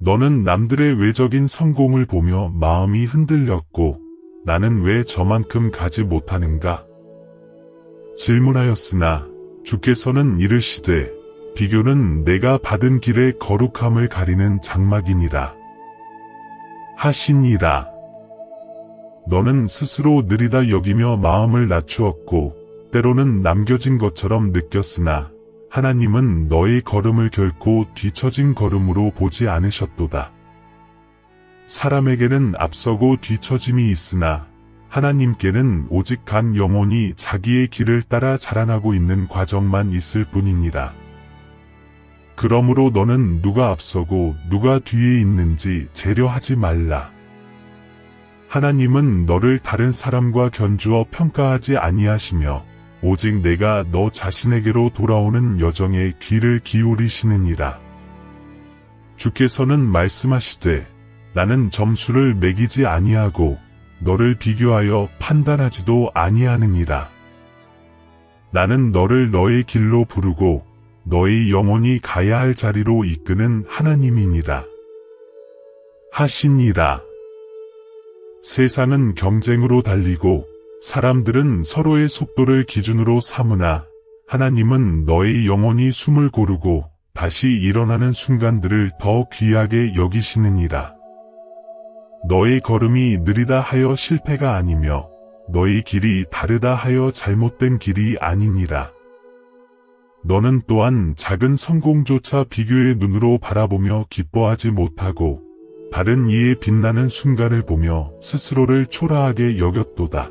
너는 남들의 외적인 성공을 보며 마음이 흔들렸고 나는 왜 저만큼 가지 못하는가? 질문하였으나 주께서는 이르시되 비교는 내가 받은 길의 거룩함을 가리는 장막이니라. 하시니라. 너는 스스로 느리다 여기며 마음을 낮추었고 때로는 남겨진 것처럼 느꼈으나 하나님은 너의 걸음을 결코 뒤처진 걸음으로 보지 않으셨도다. 사람에게는 앞서고 뒤처짐이 있으나 하나님께는 오직 간 영혼이 자기의 길을 따라 자라나고 있는 과정만 있을 뿐이니라. 그러므로 너는 누가 앞서고 누가 뒤에 있는지 재려하지 말라. 하나님은 너를 다른 사람과 견주어 평가하지 아니하시며 오직 내가 너 자신에게로 돌아오는 여정에 귀를 기울이시느니라. 주께서는 말씀하시되 나는 점수를 매기지 아니하고 너를 비교하여 판단하지도 아니하느니라. 나는 너를 너의 길로 부르고 너의 영혼이 가야 할 자리로 이끄는 하나님이니라. 하시니라. 세상은 경쟁으로 달리고 사람들은 서로의 속도를 기준으로 삼으나 하나님은 너의 영혼이 숨을 고르고 다시 일어나는 순간들을 더 귀하게 여기시느니라. 너의 걸음이 느리다 하여 실패가 아니며 너의 길이 다르다 하여 잘못된 길이 아니니라. 너는 또한 작은 성공조차 비교의 눈으로 바라보며 기뻐하지 못하고 다른 이의 빛나는 순간을 보며 스스로를 초라하게 여겼도다.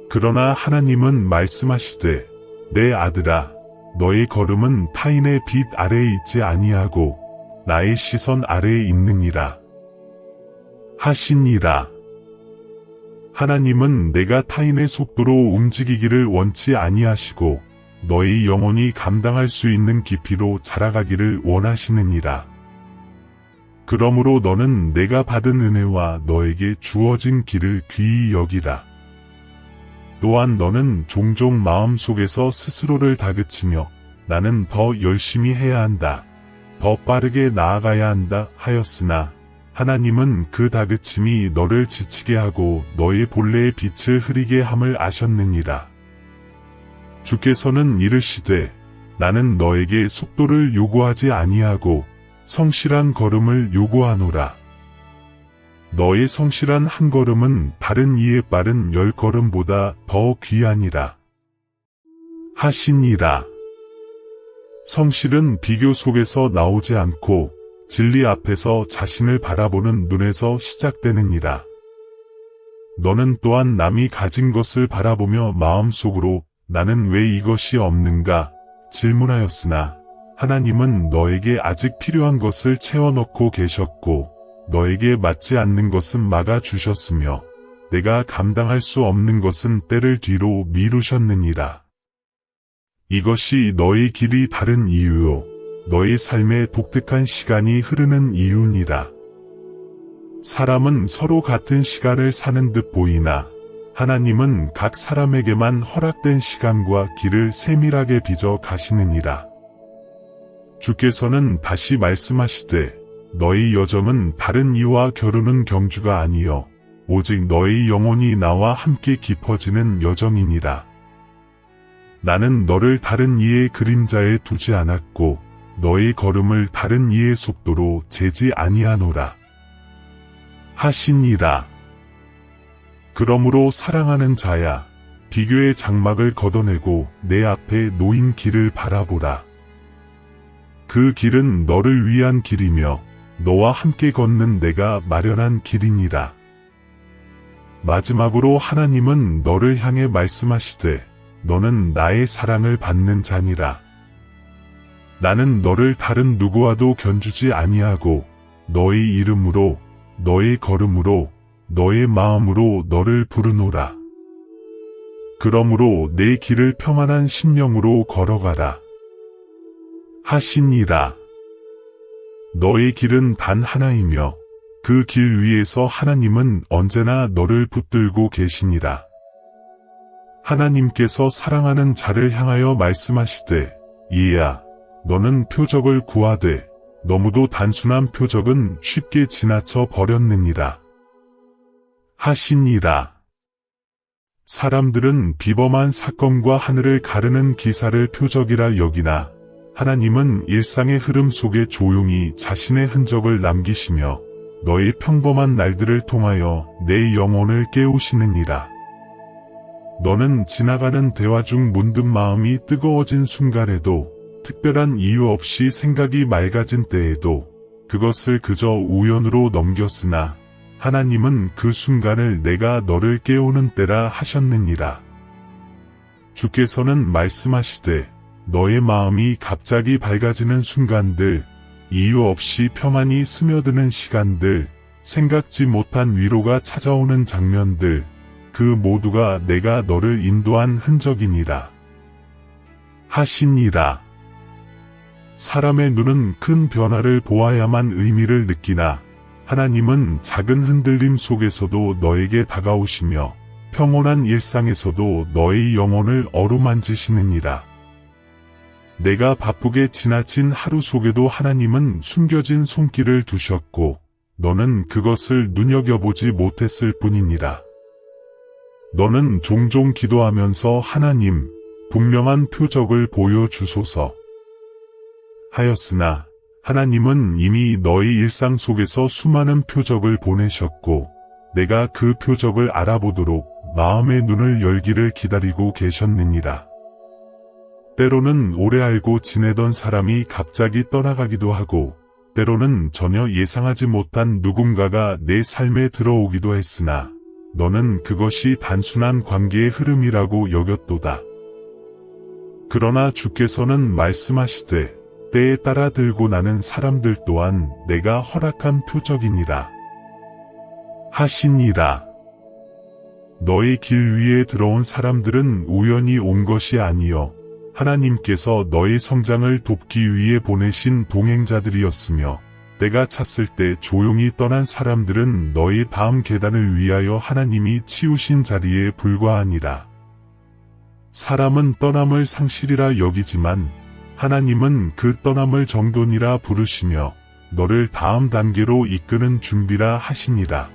그러나 하나님은 말씀하시되 내 아들아 너의 걸음은 타인의 빛 아래에 있지 아니하고 나의 시선 아래에 있느니라. 하시니라. 하나님은 내가 타인의 속도로 움직이기를 원치 아니하시고 너의 영혼이 감당할 수 있는 깊이로 자라가기를 원하시느니라. 그러므로 너는 내가 받은 은혜와 너에게 주어진 길을 귀히 여기라. 또한 너는 종종 마음속에서 스스로를 다그치며 나는 더 열심히 해야 한다, 더 빠르게 나아가야 한다 하였으나 하나님은 그 다그침이 너를 지치게 하고 너의 본래의 빛을 흐리게 함을 아셨느니라. 주께서는 이르시되 나는 너에게 속도를 요구하지 아니하고 성실한 걸음을 요구하노라. 너의 성실한 한 걸음은 다른 이의 빠른 10걸음보다 더 귀하니라. 하시니라. 성실은 비교 속에서 나오지 않고 진리 앞에서 자신을 바라보는 눈에서 시작되느니라. 너는 또한 남이 가진 것을 바라보며 마음속으로 나는 왜 이것이 없는가 질문하였으나 하나님은 너에게 아직 필요한 것을 채워넣고 계셨고 너에게 맞지 않는 것은 막아주셨으며 내가 감당할 수 없는 것은 때를 뒤로 미루셨느니라. 이것이 너의 길이 다른 이유요 너의 삶에 독특한 시간이 흐르는 이유니라. 사람은 서로 같은 시간을 사는 듯 보이나 하나님은 각 사람에게만 허락된 시간과 길을 세밀하게 빚어 가시느니라. 주께서는 다시 말씀하시되 너의 여정은 다른 이와 겨루는 경주가 아니요 오직 너의 영혼이 나와 함께 깊어지는 여정이니라. 나는 너를 다른 이의 그림자에 두지 않았고 너의 걸음을 다른 이의 속도로 재지 아니하노라. 하시니라. 그러므로 사랑하는 자야, 비교의 장막을 걷어내고 내 앞에 놓인 길을 바라보라. 그 길은 너를 위한 길이며 너와 함께 걷는 내가 마련한 길이니라. 마지막으로 하나님은 너를 향해 말씀하시되 너는 나의 사랑을 받는 자니라. 나는 너를 다른 누구와도 견주지 아니하고 너의 이름으로 너의 걸음으로 너의 마음으로 너를 부르노라. 그러므로 내 길을 평안한 심령으로 걸어가라. 하시니라. 너의 길은 단 하나이며 그 길 위에서 하나님은 언제나 너를 붙들고 계시니라. 하나님께서 사랑하는 자를 향하여 말씀하시되 이야 너는 표적을 구하되 너무도 단순한 표적은 쉽게 지나쳐 버렸느니라. 하시니라. 사람들은 비범한 사건과 하늘을 가르는 기사를 표적이라 여기나 하나님은 일상의 흐름 속에 조용히 자신의 흔적을 남기시며 너의 평범한 날들을 통하여 내 영혼을 깨우시느니라. 너는 지나가는 대화 중 문득 마음이 뜨거워진 순간에도 특별한 이유 없이 생각이 맑아진 때에도 그것을 그저 우연으로 넘겼으나 하나님은 그 순간을 내가 너를 깨우는 때라 하셨느니라. 주께서는 말씀하시되 너의 마음이 갑자기 밝아지는 순간들, 이유 없이 평안이 스며드는 시간들, 생각지 못한 위로가 찾아오는 장면들, 그 모두가 내가 너를 인도한 흔적이니라. 하시니라. 사람의 눈은 큰 변화를 보아야만 의미를 느끼나 하나님은 작은 흔들림 속에서도 너에게 다가오시며 평온한 일상에서도 너의 영혼을 어루만지시느니라. 내가 바쁘게 지나친 하루 속에도 하나님은 숨겨진 손길을 두셨고 너는 그것을 눈여겨보지 못했을 뿐이니라. 너는 종종 기도하면서 하나님, 분명한 표적을 보여주소서 하였으나 하나님은 이미 너의 일상 속에서 수많은 표적을 보내셨고 내가 그 표적을 알아보도록 마음의 눈을 열기를 기다리고 계셨느니라. 때로는 오래 알고 지내던 사람이 갑자기 떠나가기도 하고 때로는 전혀 예상하지 못한 누군가가 내 삶에 들어오기도 했으나 너는 그것이 단순한 관계의 흐름이라고 여겼도다. 그러나 주께서는 말씀하시되 때에 따라 들고 나는 사람들 또한 내가 허락한 표적이니라. 하시니라. 너의 길 위에 들어온 사람들은 우연히 온 것이 아니요 하나님께서 너의 성장을 돕기 위해 보내신 동행자들이었으며 때가 찼을 때 조용히 떠난 사람들은 너의 다음 계단을 위하여 하나님이 치우신 자리에 불과하니라. 사람은 떠남을 상실이라 여기지만 하나님은 그 떠남을 정돈이라 부르시며 너를 다음 단계로 이끄는 준비라 하시니라.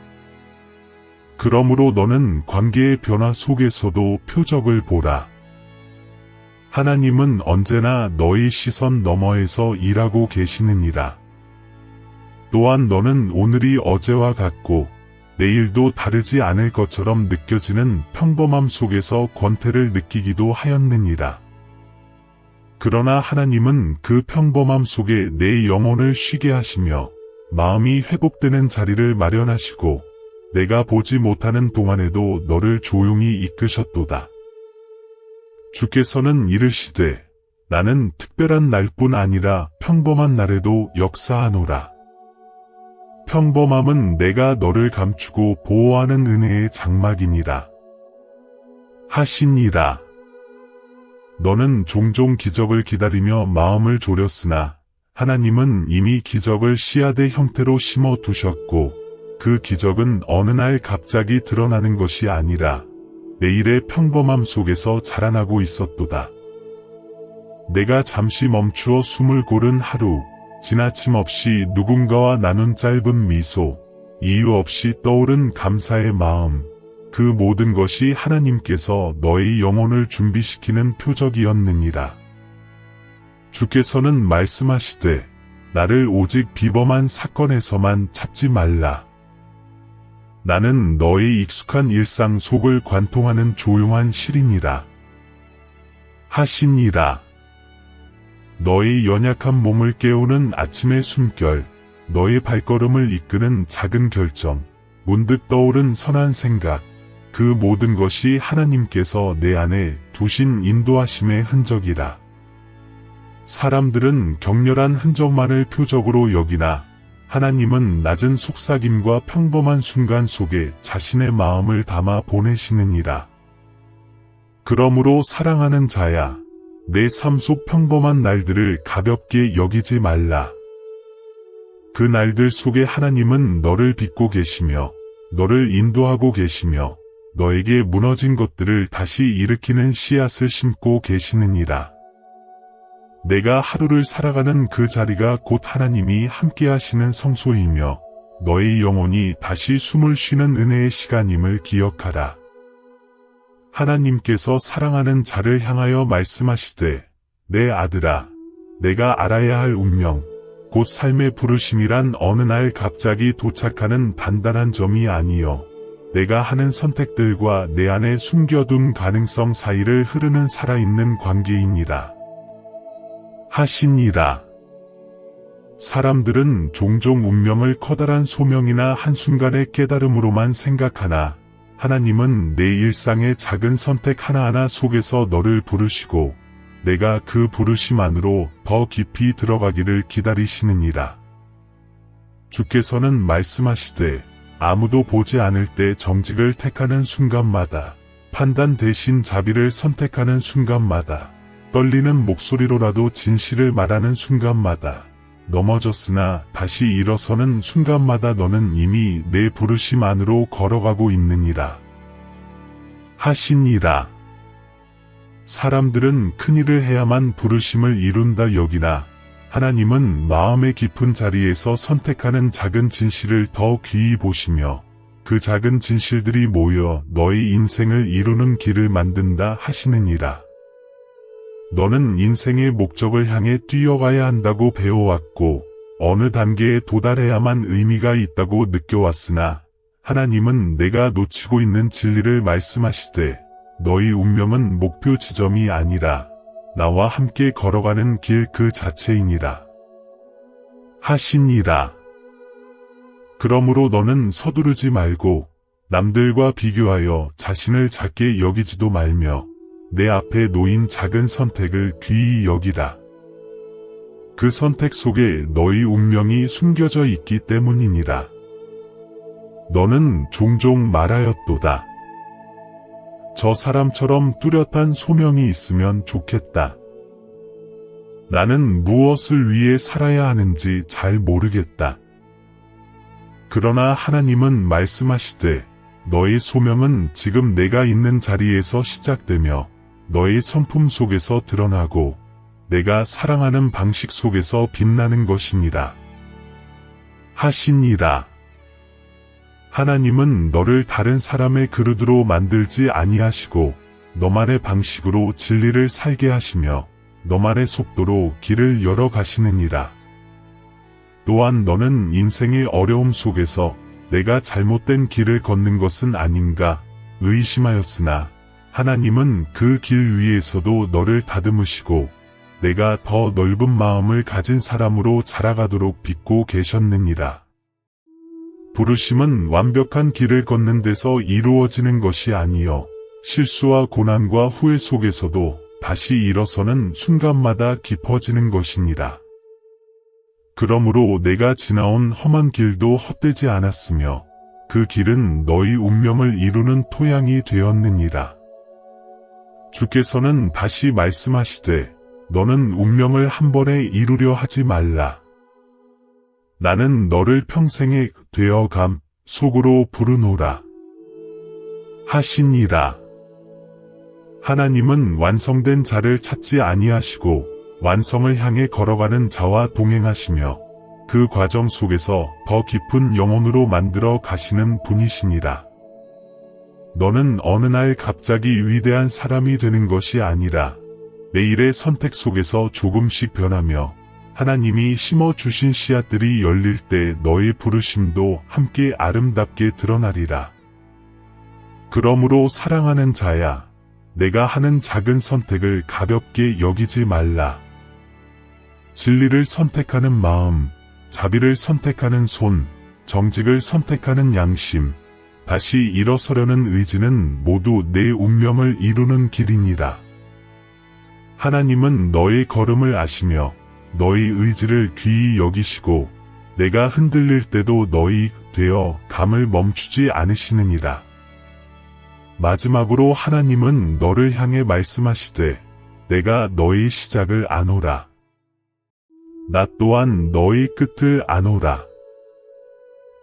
그러므로 너는 관계의 변화 속에서도 표적을 보라. 하나님은 언제나 너의 시선 너머에서 일하고 계시느니라. 또한 너는 오늘이 어제와 같고 내일도 다르지 않을 것처럼 느껴지는 평범함 속에서 권태를 느끼기도 하였느니라. 그러나 하나님은 그 평범함 속에 내 영혼을 쉬게 하시며 마음이 회복되는 자리를 마련하시고 내가 보지 못하는 동안에도 너를 조용히 이끄셨도다. 주께서는 이르시되 나는 특별한 날뿐 아니라 평범한 날에도 역사하노라. 평범함은 내가 너를 감추고 보호하는 은혜의 장막이니라. 하시니라. 너는 종종 기적을 기다리며 마음을 졸였으나 하나님은 이미 기적을 씨앗의 형태로 심어 두셨고 그 기적은 어느 날 갑자기 드러나는 것이 아니라 내일의 평범함 속에서 자라나고 있었도다. 내가 잠시 멈추어 숨을 고른 하루, 지나침 없이 누군가와 나눈 짧은 미소, 이유 없이 떠오른 감사의 마음, 그 모든 것이 하나님께서 너의 영혼을 준비시키는 표적이었느니라. 주께서는 말씀하시되 나를 오직 비범한 사건에서만 찾지 말라. 나는 너의 익숙한 일상 속을 관통하는 조용한 실이니라. 하시니라. 너의 연약한 몸을 깨우는 아침의 숨결, 너의 발걸음을 이끄는 작은 결정, 문득 떠오른 선한 생각, 그 모든 것이 하나님께서 내 안에 두신 인도하심의 흔적이라. 사람들은 격렬한 흔적만을 표적으로 여기나 하나님은 낮은 속삭임과 평범한 순간 속에 자신의 마음을 담아 보내시느니라. 그러므로 사랑하는 자야, 내 삶 속 평범한 날들을 가볍게 여기지 말라. 그 날들 속에 하나님은 너를 빚고 계시며 너를 인도하고 계시며 너에게 무너진 것들을 다시 일으키는 씨앗을 심고 계시느니라. 내가 하루를 살아가는 그 자리가 곧 하나님이 함께 하시는 성소이며 너의 영혼이 다시 숨을 쉬는 은혜의 시간임을 기억하라. 하나님께서 사랑하는 자를 향하여 말씀하시되 내 아들아, 내가 알아야 할 운명, 곧 삶의 부르심이란 어느 날 갑자기 도착하는 단단한 점이 아니요 내가 하는 선택들과 내 안에 숨겨둔 가능성 사이를 흐르는 살아있는 관계이니라. 하시니라. 사람들은 종종 운명을 커다란 소명이나 한순간의 깨달음으로만 생각하나 하나님은 내 일상의 작은 선택 하나하나 속에서 너를 부르시고 내가 그 부르심 안으로 더 깊이 들어가기를 기다리시느니라. 주께서는 말씀하시되 아무도 보지 않을 때 정직을 택하는 순간마다 판단 대신 자비를 선택하는 순간마다 떨리는 목소리로라도 진실을 말하는 순간마다 넘어졌으나 다시 일어서는 순간마다 너는 이미 내 부르심 안으로 걸어가고 있느니라. 하시니라. 사람들은 큰일을 해야만 부르심을 이룬다 여기나 하나님은 마음의 깊은 자리에서 선택하는 작은 진실을 더 귀히 보시며 그 작은 진실들이 모여 너의 인생을 이루는 길을 만든다 하시느니라. 너는 인생의 목적을 향해 뛰어가야 한다고 배워왔고 어느 단계에 도달해야만 의미가 있다고 느껴왔으나 하나님은 내가 놓치고 있는 진리를 말씀하시되 너희 운명은 목표 지점이 아니라 나와 함께 걸어가는 길 그 자체이니라. 하시니라. 그러므로 너는 서두르지 말고 남들과 비교하여 자신을 작게 여기지도 말며 내 앞에 놓인 작은 선택을 귀히 여기라. 그 선택 속에 너희 운명이 숨겨져 있기 때문이니라. 너는 종종 말하였도다. 저 사람처럼 뚜렷한 소명이 있으면 좋겠다. 나는 무엇을 위해 살아야 하는지 잘 모르겠다. 그러나 하나님은 말씀하시되 너의 소명은 지금 내가 있는 자리에서 시작되며 너의 성품 속에서 드러나고 내가 사랑하는 방식 속에서 빛나는 것이니라. 하시니라. 하나님은 너를 다른 사람의 그릇으로 만들지 아니하시고 너만의 방식으로 진리를 살게 하시며 너만의 속도로 길을 열어 가시느니라. 또한 너는 인생의 어려움 속에서 내가 잘못된 길을 걷는 것은 아닌가 의심하였으나 하나님은 그 길 위에서도 너를 다듬으시고 내가 더 넓은 마음을 가진 사람으로 자라가도록 빚고 계셨느니라. 부르심은 완벽한 길을 걷는 데서 이루어지는 것이 아니요 실수와 고난과 후회 속에서도 다시 일어서는 순간마다 깊어지는 것이니라. 그러므로 내가 지나온 험한 길도 헛되지 않았으며 그 길은 너희 운명을 이루는 토양이 되었느니라. 주께서는 다시 말씀하시되 너는 운명을 한 번에 이루려 하지 말라. 나는 너를 평생에 되어감 속으로 부르노라. 하시니라. 하나님은 완성된 자를 찾지 아니하시고 완성을 향해 걸어가는 자와 동행하시며 그 과정 속에서 더 깊은 영혼으로 만들어 가시는 분이시니라. 너는 어느 날 갑자기 위대한 사람이 되는 것이 아니라 내일의 선택 속에서 조금씩 변하며 하나님이 심어주신 씨앗들이 열릴 때 너의 부르심도 함께 아름답게 드러나리라. 그러므로 사랑하는 자야, 내가 하는 작은 선택을 가볍게 여기지 말라. 진리를 선택하는 마음, 자비를 선택하는 손, 정직을 선택하는 양심, 다시 일어서려는 의지는 모두 내 운명을 이루는 길이니라. 하나님은 너의 걸음을 아시며 너의 의지를 귀히 여기시고 내가 흔들릴 때도 너희 되어 감을 멈추지 않으시느니라. 마지막으로 하나님은 너를 향해 말씀하시되 내가 너의 시작을 아노라. 나 또한 너의 끝을 아노라.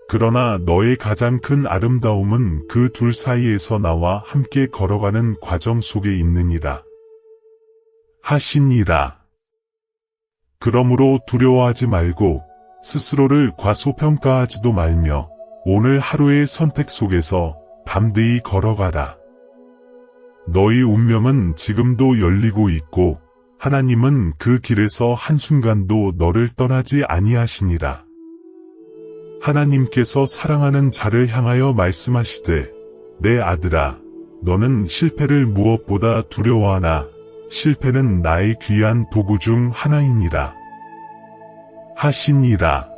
그러나 너의 가장 큰 아름다움은 그 둘 사이에서 나와 함께 걸어가는 과정 속에 있느니라. 하시니라. 그러므로 두려워하지 말고 스스로를 과소평가하지도 말며 오늘 하루의 선택 속에서 담대히 걸어가라. 너희 운명은 지금도 열리고 있고 하나님은 그 길에서 한순간도 너를 떠나지 아니하시니라. 하나님께서 사랑하는 자를 향하여 말씀하시되 내 아들아, 너는 실패를 무엇보다 두려워하나 실패는 나의 귀한 도구 중 하나이니라. 하시니라.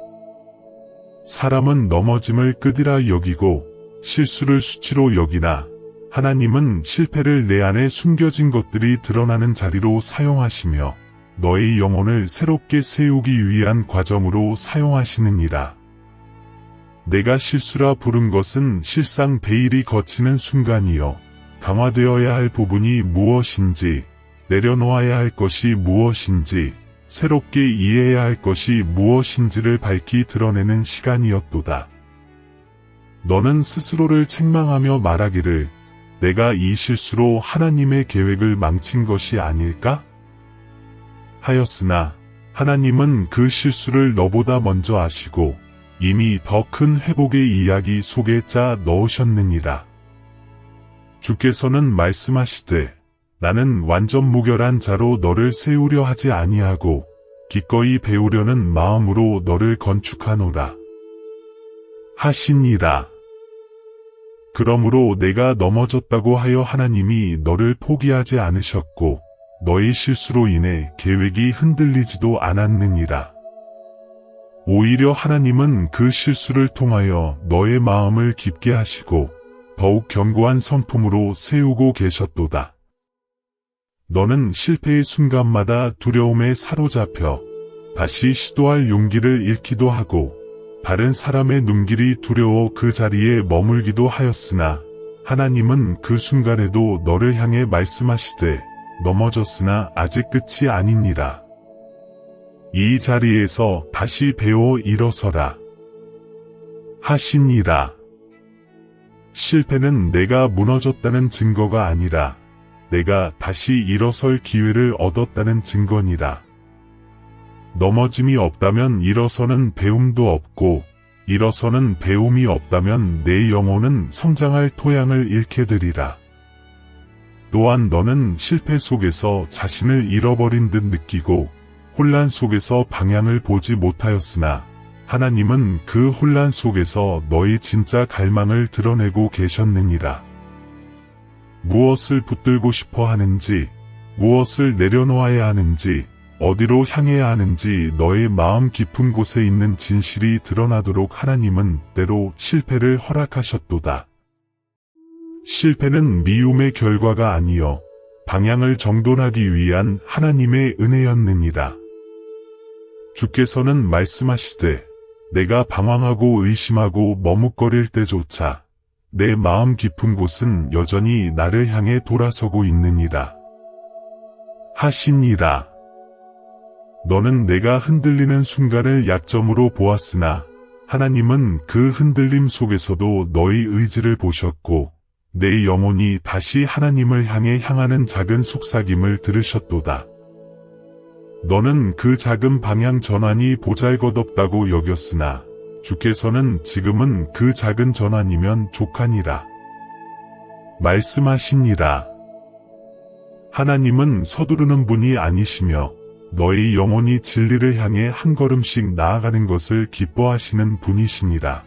사람은 넘어짐을 끄디라 여기고 실수를 수치로 여기나 하나님은 실패를 내 안에 숨겨진 것들이 드러나는 자리로 사용하시며 너의 영혼을 새롭게 세우기 위한 과정으로 사용하시느니라. 내가 실수라 부른 것은 실상 베일이 걷히는 순간이요. 강화되어야 할 부분이 무엇인지, 내려놓아야 할 것이 무엇인지, 새롭게 이해해야 할 것이 무엇인지를 밝히 드러내는 시간이었도다. 너는 스스로를 책망하며 말하기를 내가 이 실수로 하나님의 계획을 망친 것이 아닐까? 하였으나 하나님은 그 실수를 너보다 먼저 아시고 이미 더 큰 회복의 이야기 속에 짜 넣으셨느니라. 주께서는 말씀하시되 나는 완전 무결한 자로 너를 세우려 하지 아니하고 기꺼이 배우려는 마음으로 너를 건축하노라. 하시니라. 그러므로 내가 넘어졌다고 하여 하나님이 너를 포기하지 않으셨고 너의 실수로 인해 계획이 흔들리지도 않았느니라. 오히려 하나님은 그 실수를 통하여 너의 마음을 깊게 하시고 더욱 견고한 성품으로 세우고 계셨도다. 너는 실패의 순간마다 두려움에 사로잡혀 다시 시도할 용기를 잃기도 하고 다른 사람의 눈길이 두려워 그 자리에 머물기도 하였으나 하나님은 그 순간에도 너를 향해 말씀하시되 넘어졌으나 아직 끝이 아니니라. 이 자리에서 다시 배워 일어서라. 하시니라. 실패는 내가 무너졌다는 증거가 아니라 내가 다시 일어설 기회를 얻었다는 증거니라. 넘어짐이 없다면 일어서는 배움도 없고 일어서는 배움이 없다면 내 영혼은 성장할 토양을 잃게 되리라. 또한 너는 실패 속에서 자신을 잃어버린 듯 느끼고 혼란 속에서 방향을 보지 못하였으나 하나님은 그 혼란 속에서 너의 진짜 갈망을 드러내고 계셨느니라. 무엇을 붙들고 싶어 하는지, 무엇을 내려놓아야 하는지, 어디로 향해야 하는지 너의 마음 깊은 곳에 있는 진실이 드러나도록 하나님은 때로 실패를 허락하셨도다. 실패는 미움의 결과가 아니요 방향을 정돈하기 위한 하나님의 은혜였느니라. 주께서는 말씀하시되 내가 방황하고 의심하고 머뭇거릴 때조차 내 마음 깊은 곳은 여전히 나를 향해 돌아서고 있느니라. 하시니라. 너는 내가 흔들리는 순간을 약점으로 보았으나 하나님은 그 흔들림 속에서도 너의 의지를 보셨고 내 영혼이 다시 하나님을 향하는 작은 속삭임을 들으셨도다. 너는 그 작은 방향 전환이 보잘것없다고 여겼으나 주께서는 지금은 그 작은 전환이면 족하니라. 말씀하시니라. 하나님은 서두르는 분이 아니시며 너의 영혼이 진리를 향해 한 걸음씩 나아가는 것을 기뻐하시는 분이시니라.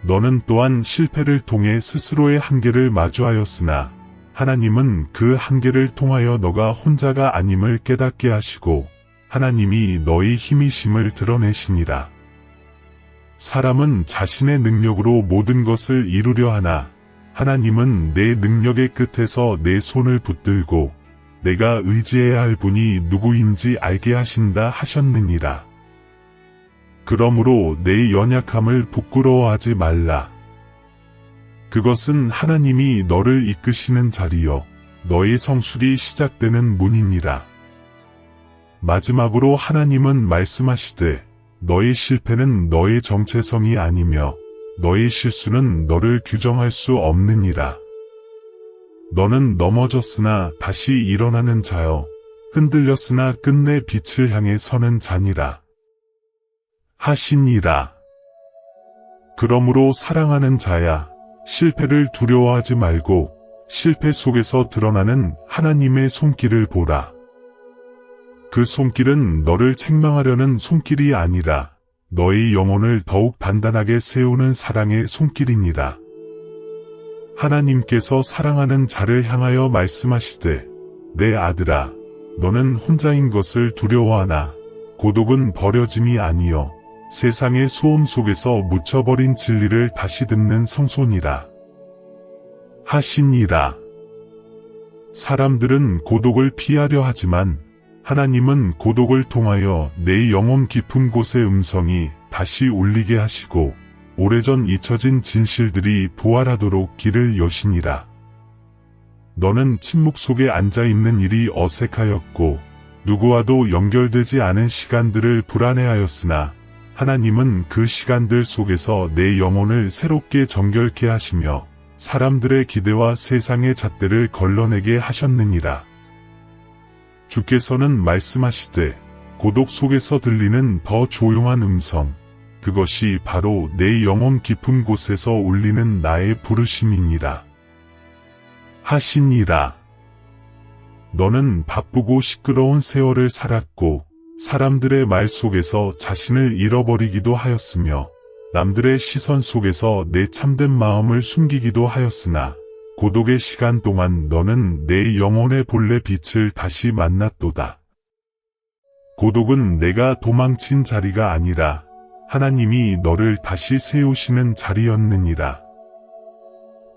너는 또한 실패를 통해 스스로의 한계를 마주하였으나 하나님은 그 한계를 통하여 너가 혼자가 아님을 깨닫게 하시고 하나님이 너의 힘이심을 드러내시니라. 사람은 자신의 능력으로 모든 것을 이루려 하나 하나님은 내 능력의 끝에서 내 손을 붙들고 내가 의지해야 할 분이 누구인지 알게 하신다 하셨느니라. 그러므로 내 연약함을 부끄러워하지 말라. 그것은 하나님이 너를 이끄시는 자리요 너의 성숙이 시작되는 문이니라. 마지막으로 하나님은 말씀하시되 너의 실패는 너의 정체성이 아니며 너의 실수는 너를 규정할 수 없느니라. 너는 넘어졌으나 다시 일어나는 자여 흔들렸으나 끝내 빛을 향해 서는 자니라. 하시니라. 그러므로 사랑하는 자야 실패를 두려워하지 말고 실패 속에서 드러나는 하나님의 손길을 보라. 그 손길은 너를 책망하려는 손길이 아니라 너의 영혼을 더욱 단단하게 세우는 사랑의 손길이니라. 하나님께서 사랑하는 자를 향하여 말씀하시되 내 아들아 너는 혼자인 것을 두려워하나 고독은 버려짐이 아니요 세상의 소음 속에서 묻혀버린 진리를 다시 듣는 성소니라 하시니라. 사람들은 고독을 피하려 하지만 하나님은 고독을 통하여 내 영혼 깊은 곳의 음성이 다시 울리게 하시고 오래전 잊혀진 진실들이 부활하도록 길을 여시니라. 너는 침묵 속에 앉아있는 일이 어색하였고 누구와도 연결되지 않은 시간들을 불안해하였으나 하나님은 그 시간들 속에서 내 영혼을 새롭게 정결케 하시며 사람들의 기대와 세상의 잣대를 걸러내게 하셨느니라. 주께서는 말씀하시되 고독 속에서 들리는 더 조용한 음성, 그것이 바로 내 영혼 깊은 곳에서 울리는 나의 부르심이니라 하시니라. 너는 바쁘고 시끄러운 세월을 살았고 사람들의 말 속에서 자신을 잃어버리기도 하였으며 남들의 시선 속에서 내 참된 마음을 숨기기도 하였으나 고독의 시간 동안 너는 내 영혼의 본래 빛을 다시 만났도다. 고독은 내가 도망친 자리가 아니라 하나님이 너를 다시 세우시는 자리였느니라.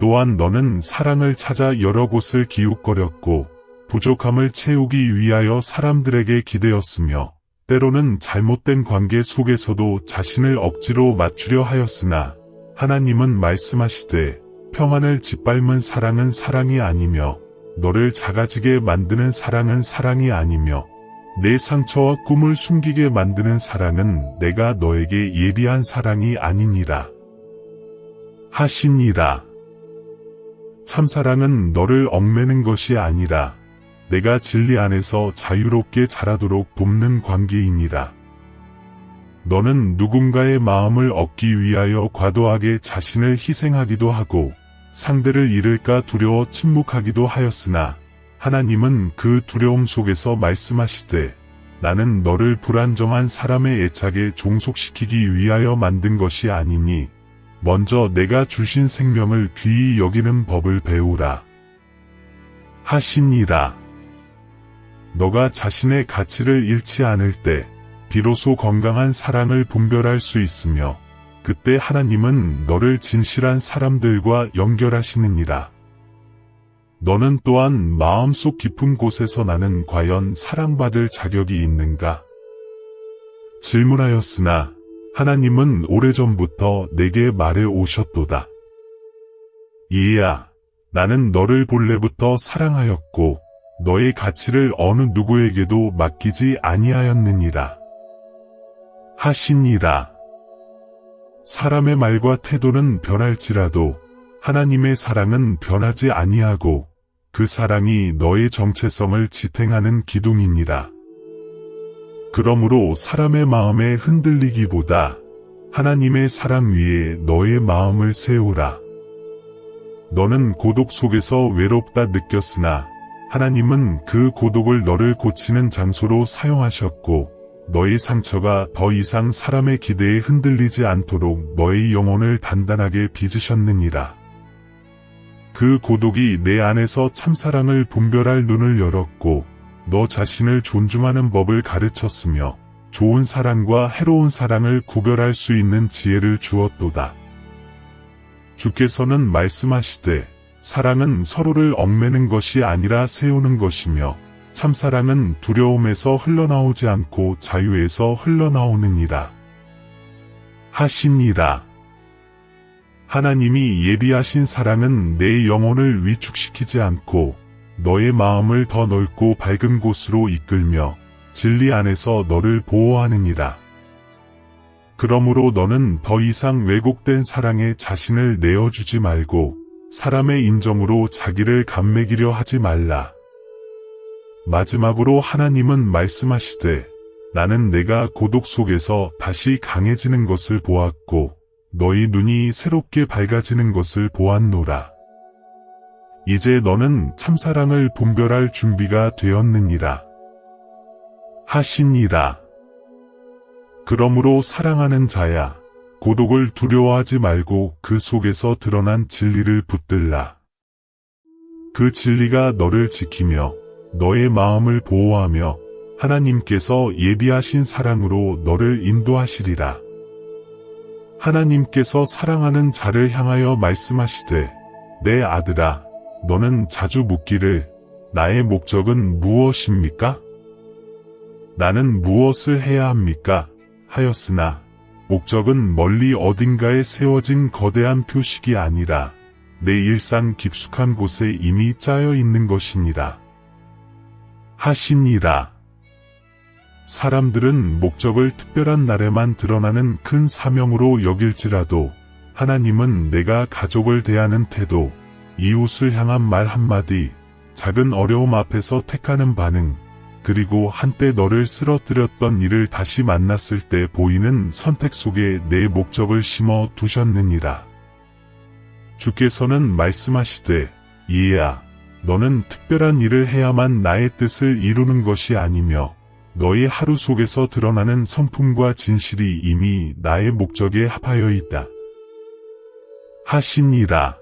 또한 너는 사랑을 찾아 여러 곳을 기웃거렸고 부족함을 채우기 위하여 사람들에게 기대었으며 때로는 잘못된 관계 속에서도 자신을 억지로 맞추려 하였으나 하나님은 말씀하시되 평안을 짓밟은 사랑은 사랑이 아니며 너를 작아지게 만드는 사랑은 사랑이 아니며 내 상처와 꿈을 숨기게 만드는 사랑은 내가 너에게 예비한 사랑이 아니니라 하시니라. 참사랑은 너를 얽매는 것이 아니라 내가 진리 안에서 자유롭게 자라도록 돕는 관계이니라. 너는 누군가의 마음을 얻기 위하여 과도하게 자신을 희생하기도 하고 상대를 잃을까 두려워 침묵하기도 하였으나 하나님은 그 두려움 속에서 말씀하시되 나는 너를 불안정한 사람의 애착에 종속시키기 위하여 만든 것이 아니니 먼저 내가 주신 생명을 귀히 여기는 법을 배우라 하시니라. 너가 자신의 가치를 잃지 않을 때 비로소 건강한 사랑을 분별할 수 있으며 그때 하나님은 너를 진실한 사람들과 연결하시느니라. 너는 또한 마음속 깊은 곳에서 나는 과연 사랑받을 자격이 있는가? 질문하였으나 하나님은 오래전부터 내게 말해 오셨도다. 이에야 나는 너를 본래부터 사랑하였고 너의 가치를 어느 누구에게도 맡기지 아니하였느니라 하시니라. 사람의 말과 태도는 변할지라도 하나님의 사랑은 변하지 아니하고 그 사랑이 너의 정체성을 지탱하는 기둥이니라. 그러므로 사람의 마음에 흔들리기보다 하나님의 사랑 위에 너의 마음을 세우라. 너는 고독 속에서 외롭다 느꼈으나 하나님은 그 고독을 너를 고치는 장소로 사용하셨고 너의 상처가 더 이상 사람의 기대에 흔들리지 않도록 너의 영혼을 단단하게 빚으셨느니라. 그 고독이 내 안에서 참사랑을 분별할 눈을 열었고 너 자신을 존중하는 법을 가르쳤으며 좋은 사랑과 해로운 사랑을 구별할 수 있는 지혜를 주었도다. 주께서는 말씀하시되 사랑은 서로를 얽매는 것이 아니라 세우는 것이며 참사랑은 두려움에서 흘러나오지 않고 자유에서 흘러나오느니라 하시니라. 하나님이 예비하신 사랑은 내 영혼을 위축시키지 않고 너의 마음을 더 넓고 밝은 곳으로 이끌며 진리 안에서 너를 보호하느니라. 그러므로 너는 더 이상 왜곡된 사랑에 자신을 내어주지 말고 사람의 인정으로 자기를 감매기려 하지 말라. 마지막으로 하나님은 말씀하시되 나는 내가 고독 속에서 다시 강해지는 것을 보았고 너희 눈이 새롭게 밝아지는 것을 보았노라. 이제 너는 참사랑을 분별할 준비가 되었느니라 하시니라. 그러므로 사랑하는 자야, 고독을 두려워하지 말고 그 속에서 드러난 진리를 붙들라. 그 진리가 너를 지키며 너의 마음을 보호하며 하나님께서 예비하신 사랑으로 너를 인도하시리라. 하나님께서 사랑하는 자를 향하여 말씀하시되 내 아들아 너는 자주 묻기를 나의 목적은 무엇입니까? 나는 무엇을 해야 합니까? 하였으나 목적은 멀리 어딘가에 세워진 거대한 표식이 아니라 내 일상 깊숙한 곳에 이미 짜여 있는 것이니라. 하시니라. 사람들은 목적을 특별한 날에만 드러나는 큰 사명으로 여길지라도 하나님은 내가 가족을 대하는 태도, 이웃을 향한 말 한마디, 작은 어려움 앞에서 택하는 반응, 그리고 한때 너를 쓰러뜨렸던 이를 다시 만났을 때 보이는 선택 속에 내 목적을 심어 두셨느니라. 주께서는 말씀하시되 이에야 너는 특별한 일을 해야만 나의 뜻을 이루는 것이 아니며 너의 하루 속에서 드러나는 성품과 진실이 이미 나의 목적에 합하여 있다. 하시니라.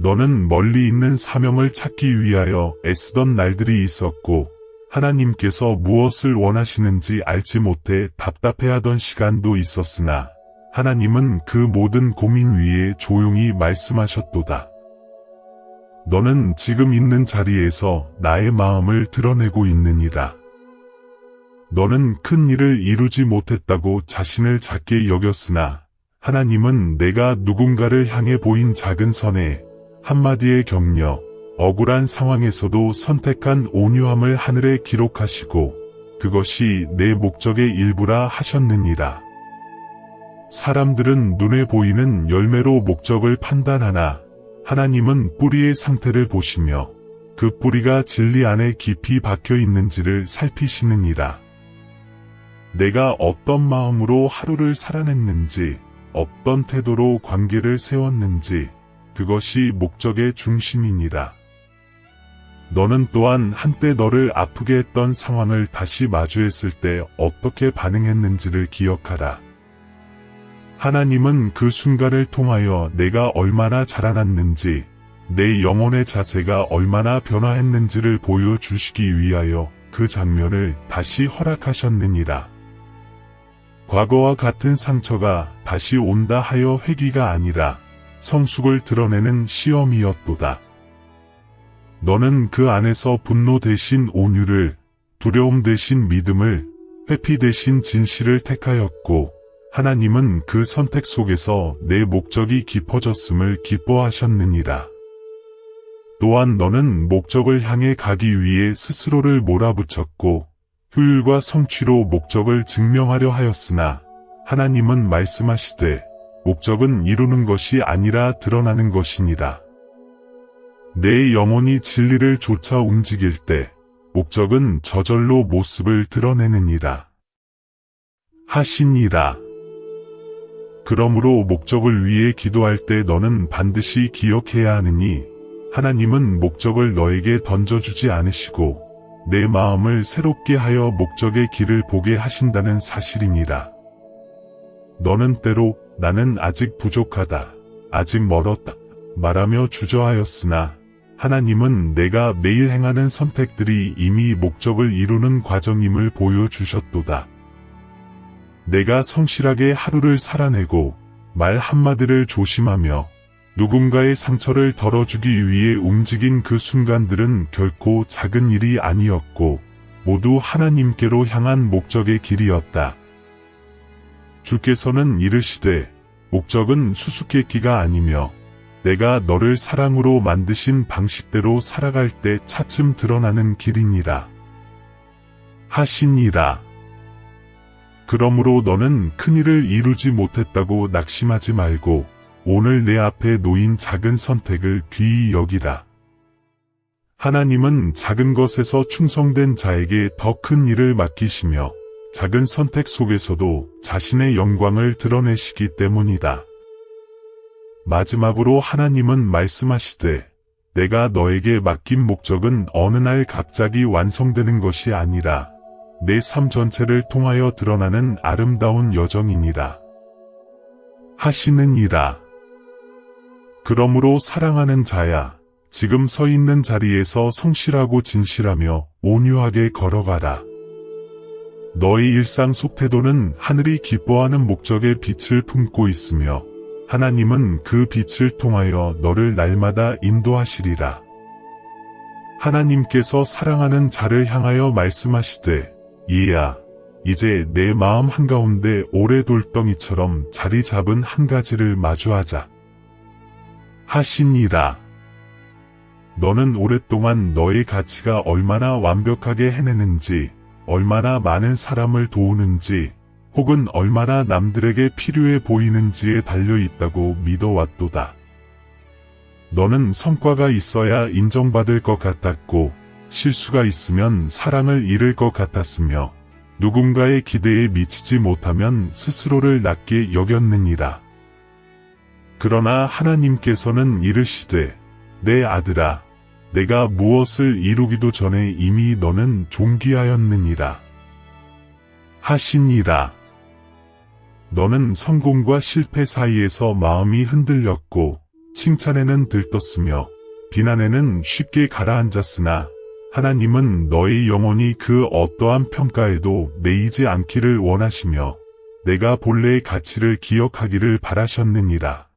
너는 멀리 있는 사명을 찾기 위하여 애쓰던 날들이 있었고 하나님께서 무엇을 원하시는지 알지 못해 답답해하던 시간도 있었으나 하나님은 그 모든 고민 위에 조용히 말씀하셨도다. 너는 지금 있는 자리에서 나의 마음을 드러내고 있느니라. 너는 큰 일을 이루지 못했다고 자신을 작게 여겼으나 하나님은 내가 누군가를 향해 보인 작은 선에 한마디의 격려, 억울한 상황에서도 선택한 온유함을 하늘에 기록하시고 그것이 내 목적의 일부라 하셨느니라. 사람들은 눈에 보이는 열매로 목적을 판단하나 하나님은 뿌리의 상태를 보시며 그 뿌리가 진리 안에 깊이 박혀 있는지를 살피시느니라. 내가 어떤 마음으로 하루를 살아냈는지, 어떤 태도로 관계를 세웠는지, 그것이 목적의 중심이니라. 너는 또한 한때 너를 아프게 했던 상황을 다시 마주했을 때 어떻게 반응했는지를 기억하라. 하나님은 그 순간을 통하여 내가 얼마나 자라났는지, 내 영혼의 자세가 얼마나 변화했는지를 보여주시기 위하여 그 장면을 다시 허락하셨느니라. 과거와 같은 상처가 다시 온다 하여 회귀가 아니라 성숙을 드러내는 시험이었도다. 너는 그 안에서 분노 대신 온유를, 두려움 대신 믿음을, 회피 대신 진실을 택하였고 하나님은 그 선택 속에서 내 목적이 깊어졌음을 기뻐하셨느니라. 또한 너는 목적을 향해 가기 위해 스스로를 몰아붙였고 효율과 성취로 목적을 증명하려 하였으나 하나님은 말씀하시되 목적은 이루는 것이 아니라 드러나는 것이니라. 내 영혼이 진리를 쫓아 움직일 때 목적은 저절로 모습을 드러내느니라. 하시니라. 그러므로 목적을 위해 기도할 때 너는 반드시 기억해야 하느니 하나님은 목적을 너에게 던져주지 않으시고 내 마음을 새롭게 하여 목적의 길을 보게 하신다는 사실이니라. 너는 때로 나는 아직 부족하다, 아직 멀었다 말하며 주저하였으나 하나님은 내가 매일 행하는 선택들이 이미 목적을 이루는 과정임을 보여주셨도다. 내가 성실하게 하루를 살아내고 말 한마디를 조심하며 누군가의 상처를 덜어주기 위해 움직인 그 순간들은 결코 작은 일이 아니었고 모두 하나님께로 향한 목적의 길이었다. 주께서는 이르시되 목적은 수수께끼가 아니며 내가 너를 사랑으로 만드신 방식대로 살아갈 때 차츰 드러나는 길이니라. 하시니라. 그러므로 너는 큰일을 이루지 못했다고 낙심하지 말고 오늘 내 앞에 놓인 작은 선택을 귀히 여기라. 하나님은 작은 것에서 충성된 자에게 더 큰 일을 맡기시며 작은 선택 속에서도 자신의 영광을 드러내시기 때문이다. 마지막으로 하나님은 말씀하시되 내가 너에게 맡긴 목적은 어느 날 갑자기 완성되는 것이 아니라 내 삶 전체를 통하여 드러나는 아름다운 여정이니라. 하시느니라. 그러므로 사랑하는 자야, 지금 서 있는 자리에서 성실하고 진실하며 온유하게 걸어가라. 너의 일상 속 태도는 하늘이 기뻐하는 목적의 빛을 품고 있으며 하나님은 그 빛을 통하여 너를 날마다 인도하시리라. 하나님께서 사랑하는 자를 향하여 말씀하시되 얘야 이제 내 마음 한가운데 오래 돌덩이처럼 자리 잡은 한 가지를 마주하자 하시니라. 너는 오랫동안 너의 가치가 얼마나 완벽하게 해내는지, 얼마나 많은 사람을 도우는지, 혹은 얼마나 남들에게 필요해 보이는지에 달려있다고 믿어왔도다. 너는 성과가 있어야 인정받을 것 같았고, 실수가 있으면 사랑을 잃을 것 같았으며, 누군가의 기대에 미치지 못하면 스스로를 낮게 여겼느니라. 그러나 하나님께서는 이르시되, 내 아들아, 내가 무엇을 이루기도 전에 이미 너는 존귀하였느니라. 하시니라. 너는 성공과 실패 사이에서 마음이 흔들렸고, 칭찬에는 들떴으며, 비난에는 쉽게 가라앉았으나, 하나님은 너의 영혼이 그 어떠한 평가에도 매이지 않기를 원하시며, 내가 본래의 가치를 기억하기를 바라셨느니라.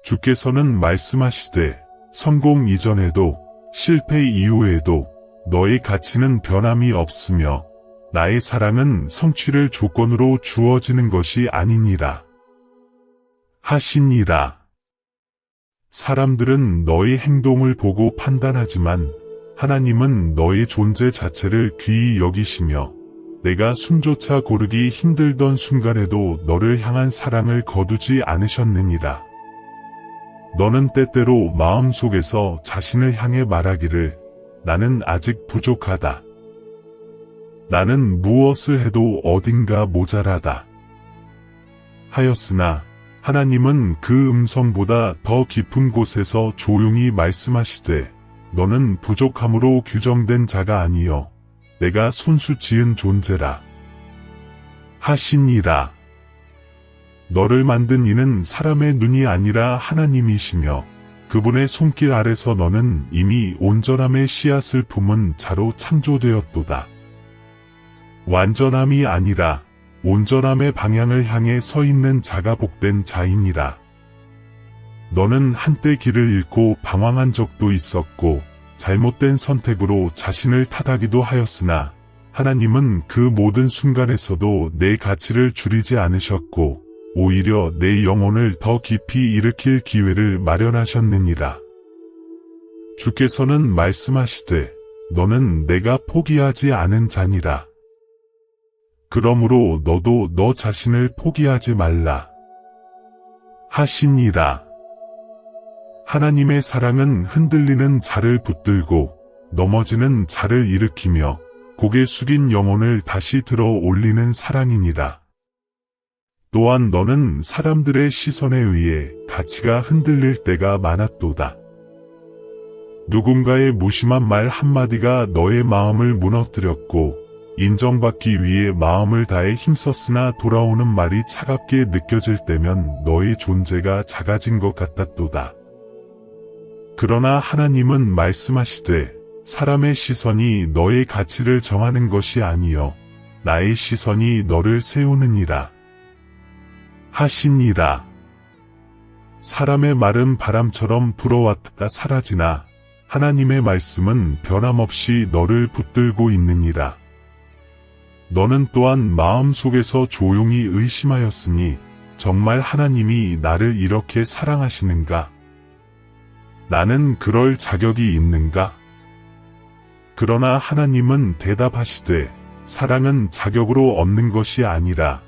주께서는 말씀하시되, 성공 이전에도 실패 이후에도 너의 가치는 변함이 없으며 나의 사랑은 성취를 조건으로 주어지는 것이 아니니라. 하시니라. 사람들은 너의 행동을 보고 판단하지만 하나님은 너의 존재 자체를 귀히 여기시며 내가 숨조차 고르기 힘들던 순간에도 너를 향한 사랑을 거두지 않으셨느니라. 너는 때때로 마음속에서 자신을 향해 말하기를 나는 아직 부족하다. 나는 무엇을 해도 어딘가 모자라다. 하였으나 하나님은 그 음성보다 더 깊은 곳에서 조용히 말씀하시되 너는 부족함으로 규정된 자가 아니요 내가 손수 지은 존재라. 하시니라. 너를 만든 이는 사람의 눈이 아니라 하나님이시며 그분의 손길 아래서 너는 이미 온전함의 씨앗을 품은 자로 창조되었도다. 완전함이 아니라 온전함의 방향을 향해 서 있는 자가 복된 자이니라. 너는 한때 길을 잃고 방황한 적도 있었고 잘못된 선택으로 자신을 탓하기도 하였으나 하나님은 그 모든 순간에서도 내 가치를 줄이지 않으셨고 오히려 내 영혼을 더 깊이 일으킬 기회를 마련하셨느니라. 주께서는 말씀하시되 너는 내가 포기하지 않은 자니라. 그러므로 너도 너 자신을 포기하지 말라. 하시니라. 하나님의 사랑은 흔들리는 자를 붙들고 넘어지는 자를 일으키며 고개 숙인 영혼을 다시 들어 올리는 사랑이니라. 또한 너는 사람들의 시선에 의해 가치가 흔들릴 때가 많았도다. 누군가의 무심한 말 한마디가 너의 마음을 무너뜨렸고 인정받기 위해 마음을 다해 힘썼으나 돌아오는 말이 차갑게 느껴질 때면 너의 존재가 작아진 것 같았도다. 그러나 하나님은 말씀하시되 사람의 시선이 너의 가치를 정하는 것이 아니요 나의 시선이 너를 세우느니라. 하시니라. 사람의 말은 바람처럼 불어왔다가 사라지나 하나님의 말씀은 변함없이 너를 붙들고 있느니라. 너는 또한 마음속에서 조용히 의심하였으니 정말 하나님이 나를 이렇게 사랑하시는가? 나는 그럴 자격이 있는가? 그러나 하나님은 대답하시되 사랑은 자격으로 얻는 것이 아니라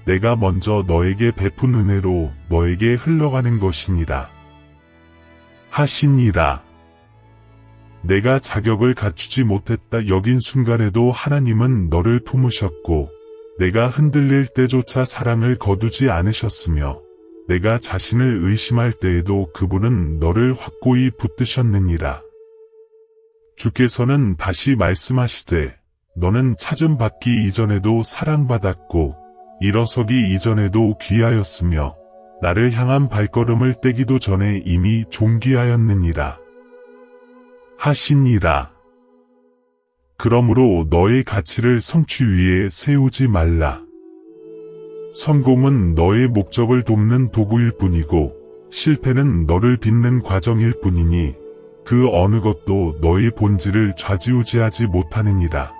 내가 먼저 너에게 베푼 은혜로 너에게 흘러가는 것이니라. 하시니라. 내가 자격을 갖추지 못했다 여긴 순간에도 하나님은 너를 품으셨고 내가 흔들릴 때조차 사랑을 거두지 않으셨으며 내가 자신을 의심할 때에도 그분은 너를 확고히 붙드셨느니라. 주께서는 다시 말씀하시되 너는 찾음 받기 이전에도 사랑받았고 일어서기 이전에도 귀하였으며 나를 향한 발걸음을 떼기도 전에 이미 존귀하였느니라. 하시니라. 그러므로 너의 가치를 성취 위에 세우지 말라. 성공은 너의 목적을 돕는 도구일 뿐이고 실패는 너를 빚는 과정일 뿐이니 그 어느 것도 너의 본질을 좌지우지하지 못하느니라.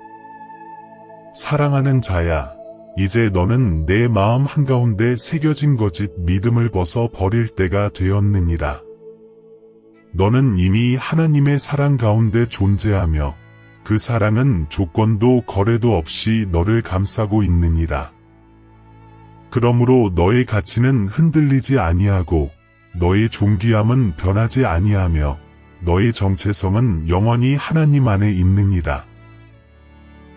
사랑하는 자야, 이제 너는 내 마음 한가운데 새겨진 거짓 믿음을 벗어 버릴 때가 되었느니라. 너는 이미 하나님의 사랑 가운데 존재하며 그 사랑은 조건도 거래도 없이 너를 감싸고 있느니라. 그러므로 너의 가치는 흔들리지 아니하고 너의 존귀함은 변하지 아니하며 너의 정체성은 영원히 하나님 안에 있느니라.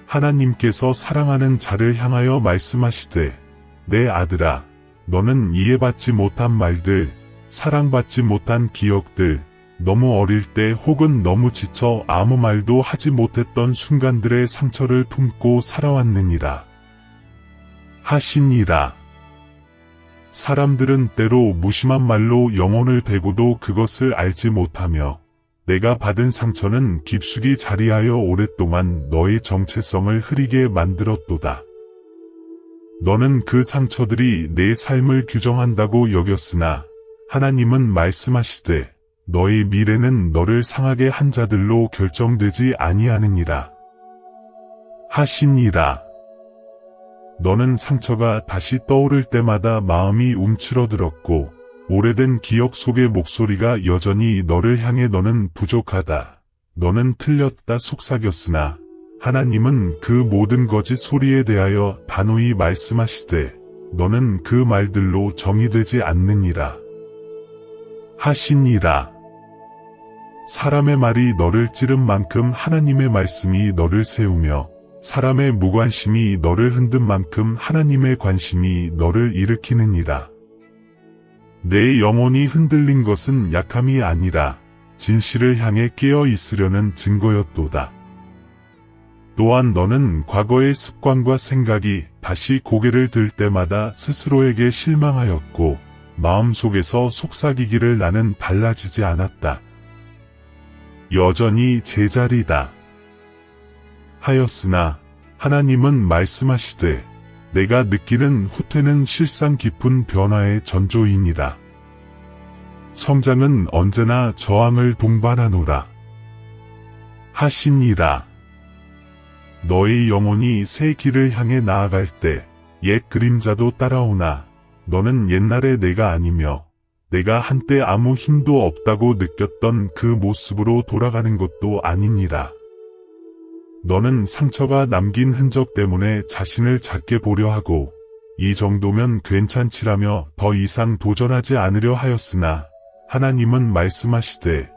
하나님께서 사랑하는 자를 향하여 말씀하시되 내 아들아, 너는 이해받지 못한 말들, 사랑받지 못한 기억들, 너무 어릴 때 혹은 너무 지쳐 아무 말도 하지 못했던 순간들의 상처를 품고 살아왔느니라. 하시니라. 사람들은 때로 무심한 말로 영혼을 베고도 그것을 알지 못하며 내가 받은 상처는 깊숙이 자리하여 오랫동안 너의 정체성을 흐리게 만들었도다. 너는 그 상처들이 내 삶을 규정한다고 여겼으나 하나님은 말씀하시되 너의 미래는 너를 상하게 한 자들로 결정되지 아니하느니라. 하시니라. 너는 상처가 다시 떠오를 때마다 마음이 움츠러들었고 오래된 기억 속의 목소리가 여전히 너를 향해 너는 부족하다, 너는 틀렸다 속삭였으나 하나님은 그 모든 거짓 소리에 대하여 단호히 말씀하시되 너는 그 말들로 정의되지 않느니라. 하시니라. 사람의 말이 너를 찌른 만큼 하나님의 말씀이 너를 세우며 사람의 무관심이 너를 흔든 만큼 하나님의 관심이 너를 일으키느니라. 내 영혼이 흔들린 것은 약함이 아니라 진실을 향해 깨어 있으려는 증거였도다. 또한 너는 과거의 습관과 생각이 다시 고개를 들 때마다 스스로에게 실망하였고 마음속에서 속삭이기를 나는 달라지지 않았다. 여전히 제자리다. 하였으나 하나님은 말씀하시되 내가 느끼는 후퇴는 실상 깊은 변화의 전조이니라. 성장은 언제나 저항을 동반하노라. 하시니라. 너의 영혼이 새 길을 향해 나아갈 때 옛 그림자도 따라오나 너는 옛날의 내가 아니며 내가 한때 아무 힘도 없다고 느꼈던 그 모습으로 돌아가는 것도 아니니라. 너는 상처가 남긴 흔적 때문에 자신을 작게 보려 하고 이 정도면 괜찮지라며 더 이상 도전하지 않으려 하였으나 하나님은 말씀하시되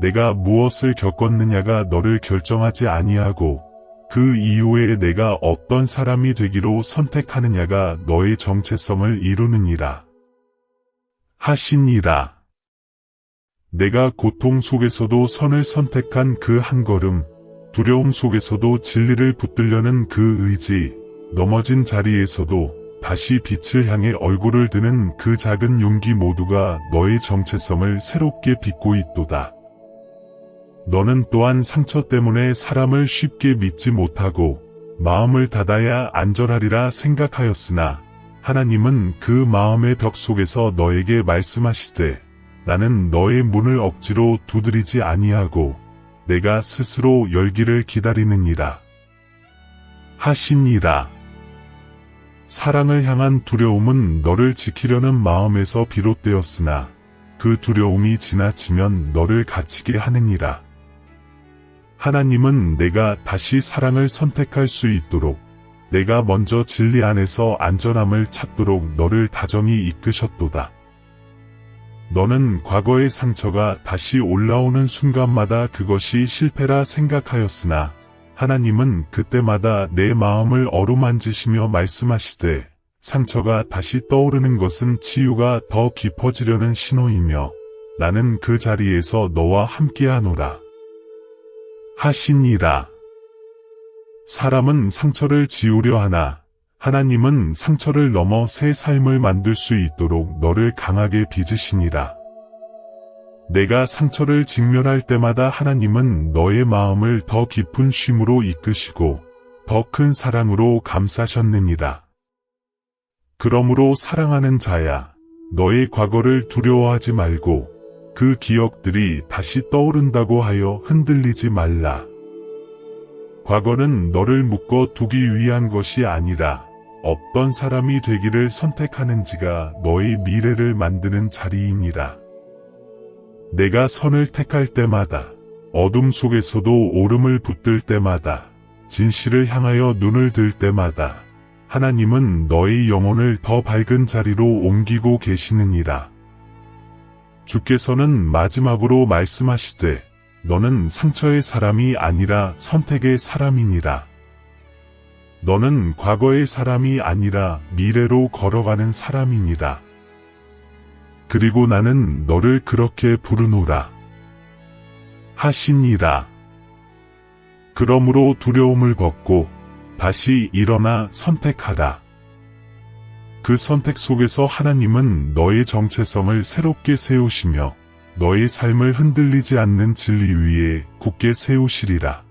내가 무엇을 겪었느냐가 너를 결정하지 아니하고 그 이후에 내가 어떤 사람이 되기로 선택하느냐가 너의 정체성을 이루느니라. 하시니라. 내가 고통 속에서도 선을 선택한 그 한 걸음, 두려움 속에서도 진리를 붙들려는 그 의지, 넘어진 자리에서도 다시 빛을 향해 얼굴을 드는 그 작은 용기 모두가 너의 정체성을 새롭게 빚고 있도다. 너는 또한 상처 때문에 사람을 쉽게 믿지 못하고 마음을 닫아야 안전하리라 생각하였으나 하나님은 그 마음의 벽 속에서 너에게 말씀하시되 나는 너의 문을 억지로 두드리지 아니하고 내가 스스로 열기를 기다리느니라. 하시니라. 사랑을 향한 두려움은 너를 지키려는 마음에서 비롯되었으나 그 두려움이 지나치면 너를 갇히게 하느니라. 하나님은 내가 다시 사랑을 선택할 수 있도록 내가 먼저 진리 안에서 안전함을 찾도록 너를 다정히 이끄셨도다. 너는 과거의 상처가 다시 올라오는 순간마다 그것이 실패라 생각하였으나 하나님은 그때마다 내 마음을 어루만지시며 말씀하시되 상처가 다시 떠오르는 것은 치유가 더 깊어지려는 신호이며 나는 그 자리에서 너와 함께하노라. 하시니라. 사람은 상처를 지우려 하나 하나님은 상처를 넘어 새 삶을 만들 수 있도록 너를 강하게 빚으시니라. 내가 상처를 직면할 때마다 하나님은 너의 마음을 더 깊은 쉼으로 이끄시고 더 큰 사랑으로 감싸셨느니라. 그러므로 사랑하는 자야, 너의 과거를 두려워하지 말고 그 기억들이 다시 떠오른다고 하여 흔들리지 말라. 과거는 너를 묶어 두기 위한 것이 아니라 어떤 사람이 되기를 선택하는지가 너의 미래를 만드는 자리이니라. 내가 선을 택할 때마다, 어둠 속에서도 오름을 붙들 때마다, 진실을 향하여 눈을 들 때마다 하나님은 너의 영혼을 더 밝은 자리로 옮기고 계시느니라. 주께서는 마지막으로 말씀하시되 너는 상처의 사람이 아니라 선택의 사람이니라. 너는 과거의 사람이 아니라 미래로 걸어가는 사람이니라. 그리고 나는 너를 그렇게 부르노라 하시니라. 그러므로 두려움을 벗고 다시 일어나 선택하라. 그 선택 속에서 하나님은 너의 정체성을 새롭게 세우시며 너의 삶을 흔들리지 않는 진리 위에 굳게 세우시리라.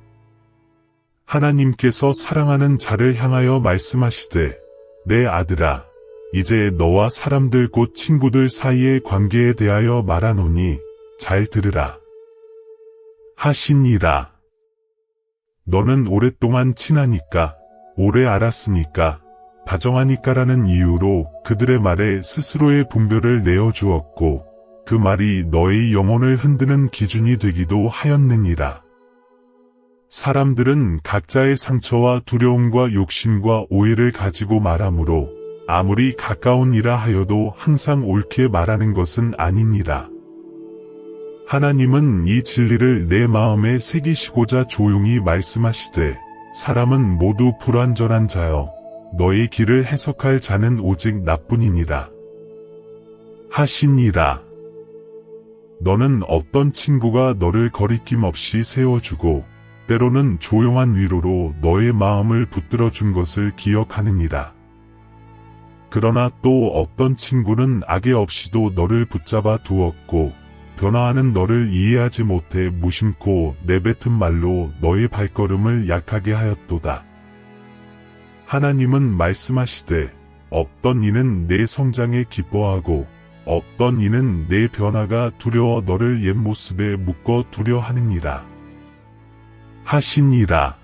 하나님께서 사랑하는 자를 향하여 말씀하시되 내 아들아, 이제 너와 사람들 곧 친구들 사이의 관계에 대하여 말하노니 잘 들으라 하시니라. 너는 오랫동안 친하니까, 오래 알았으니까, 다정하니까라는 이유로 그들의 말에 스스로의 분별을 내어주었고 그 말이 너의 영혼을 흔드는 기준이 되기도 하였느니라. 사람들은 각자의 상처와 두려움과 욕심과 오해를 가지고 말하므로 아무리 가까운 이라 하여도 항상 옳게 말하는 것은 아니니라. 하나님은 이 진리를 내 마음에 새기시고자 조용히 말씀하시되 사람은 모두 불완전한 자여 너의 길을 해석할 자는 오직 나뿐이니라 하시니라. 너는 어떤 친구가 너를 거리낌 없이 세워주고 때로는 조용한 위로로 너의 마음을 붙들어준 것을 기억하느니라. 그러나 또 어떤 친구는 악의 없이도 너를 붙잡아 두었고 변화하는 너를 이해하지 못해 무심코 내뱉은 말로 너의 발걸음을 약하게 하였도다. 하나님은 말씀하시되 어떤 이는 내 성장에 기뻐하고 어떤 이는 내 변화가 두려워 너를 옛 모습에 묶어 두려 하느니라 하시니라.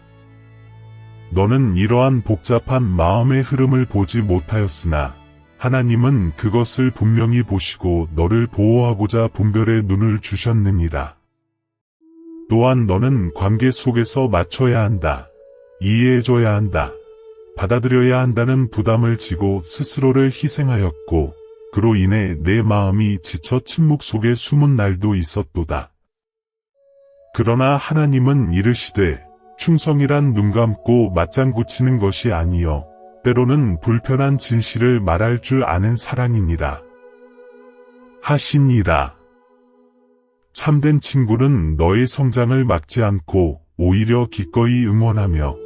너는 이러한 복잡한 마음의 흐름을 보지 못하였으나 하나님은 그것을 분명히 보시고 너를 보호하고자 분별의 눈을 주셨느니라. 또한 너는 관계 속에서 맞춰야 한다. 이해해줘야 한다. 받아들여야 한다는 부담을 지고 스스로를 희생하였고 그로 인해 내 마음이 지쳐 침묵 속에 숨은 날도 있었도다. 그러나 하나님은 이르시되 충성이란 눈 감고 맞장구 치는 것이 아니요 때로는 불편한 진실을 말할 줄 아는 사랑이니라 하시니라. 참된 친구는 너의 성장을 막지 않고 오히려 기꺼이 응원하며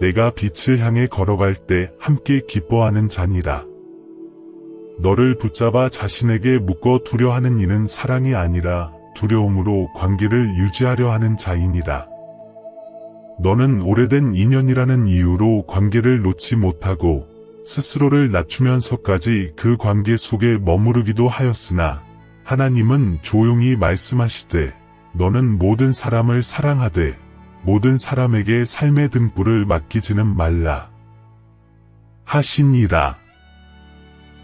내가 빛을 향해 걸어갈 때 함께 기뻐하는 자니라. 너를 붙잡아 자신에게 묶어 두려 하는 이는 사랑이 아니라 두려움으로 관계를 유지하려 하는 자이니라. 너는 오래된 인연이라는 이유로 관계를 놓지 못하고 스스로를 낮추면서까지 그 관계 속에 머무르기도 하였으나 하나님은 조용히 말씀하시되 너는 모든 사람을 사랑하되 모든 사람에게 삶의 등불을 맡기지는 말라 하시니라.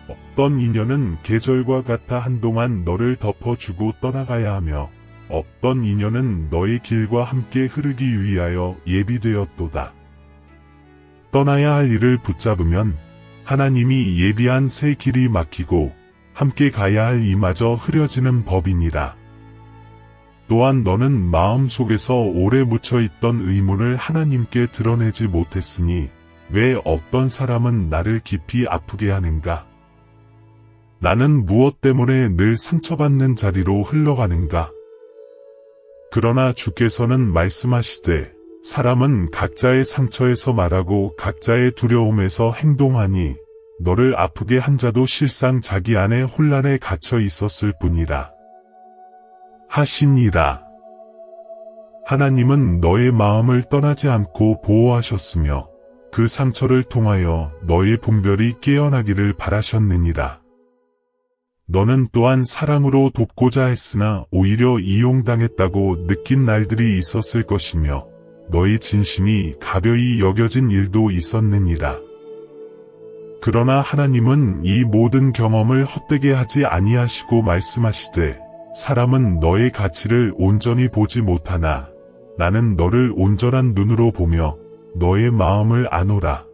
어떤 인연은 계절과 같아 한동안 너를 덮어주고 떠나가야 하며 어떤 인연은 너의 길과 함께 흐르기 위하여 예비되었도다. 떠나야 할 일을 붙잡으면 하나님이 예비한 새 길이 막히고 함께 가야 할 이마저 흐려지는 법이니라. 또한 너는 마음속에서 오래 묻혀있던 의문을 하나님께 드러내지 못했으니 왜 어떤 사람은 나를 깊이 아프게 하는가? 나는 무엇 때문에 늘 상처받는 자리로 흘러가는가? 그러나 주께서는 말씀하시되 사람은 각자의 상처에서 말하고 각자의 두려움에서 행동하니 너를 아프게 한 자도 실상 자기 안에 혼란에 갇혀 있었을 뿐이라. 하시니라. 하나님은 너의 마음을 떠나지 않고 보호하셨으며 그 상처를 통하여 너의 분별이 깨어나기를 바라셨느니라. 너는 또한 사랑으로 돕고자 했으나 오히려 이용당했다고 느낀 날들이 있었을 것이며 너의 진심이 가벼이 여겨진 일도 있었느니라. 그러나 하나님은 이 모든 경험을 헛되게 하지 아니하시고 말씀하시되 사람은 너의 가치를 온전히 보지 못하나 나는 너를 온전한 눈으로 보며 너의 마음을 아노라.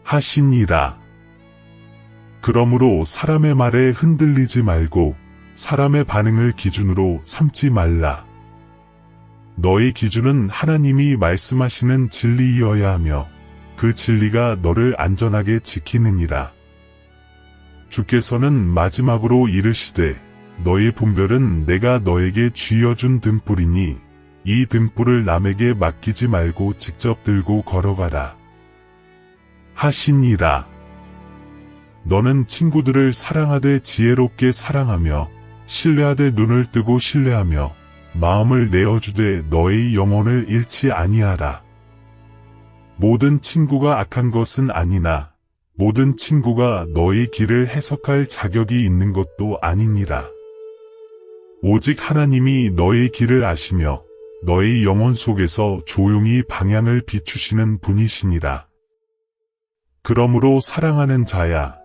하시니라. 그러므로 사람의 말에 흔들리지 말고 사람의 반응을 기준으로 삼지 말라. 너의 기준은 하나님이 말씀하시는 진리이어야 하며 그 진리가 너를 안전하게 지키느니라. 주께서는 마지막으로 이르시되 너의 분별은 내가 너에게 쥐어준 등불이니 이 등불을 남에게 맡기지 말고 직접 들고 걸어가라. 하시니라. 너는 친구들을 사랑하되 지혜롭게 사랑하며 신뢰하되 눈을 뜨고 신뢰하며 마음을 내어주되 너의 영혼을 잃지 아니하라. 모든 친구가 악한 것은 아니나 모든 친구가 너의 길을 해석할 자격이 있는 것도 아니니라. 오직 하나님이 너의 길을 아시며 너의 영혼 속에서 조용히 방향을 비추시는 분이시니라. 그러므로 사랑하는 자야,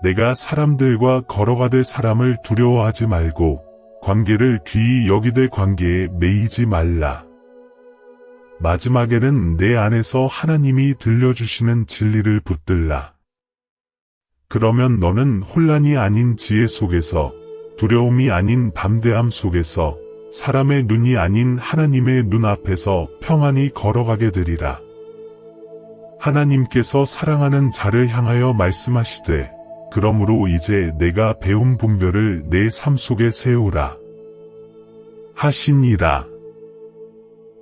내가 사람들과 걸어가되 사람을 두려워하지 말고 관계를 귀히 여기되 관계에 매이지 말라. 마지막에는 내 안에서 하나님이 들려주시는 진리를 붙들라. 그러면 너는 혼란이 아닌 지혜 속에서, 두려움이 아닌 담대함 속에서, 사람의 눈이 아닌 하나님의 눈앞에서 평안히 걸어가게 되리라. 하나님께서 사랑하는 자를 향하여 말씀하시되 그러므로 이제 내가 배운 분별을 내 삶 속에 세우라. 하시니라.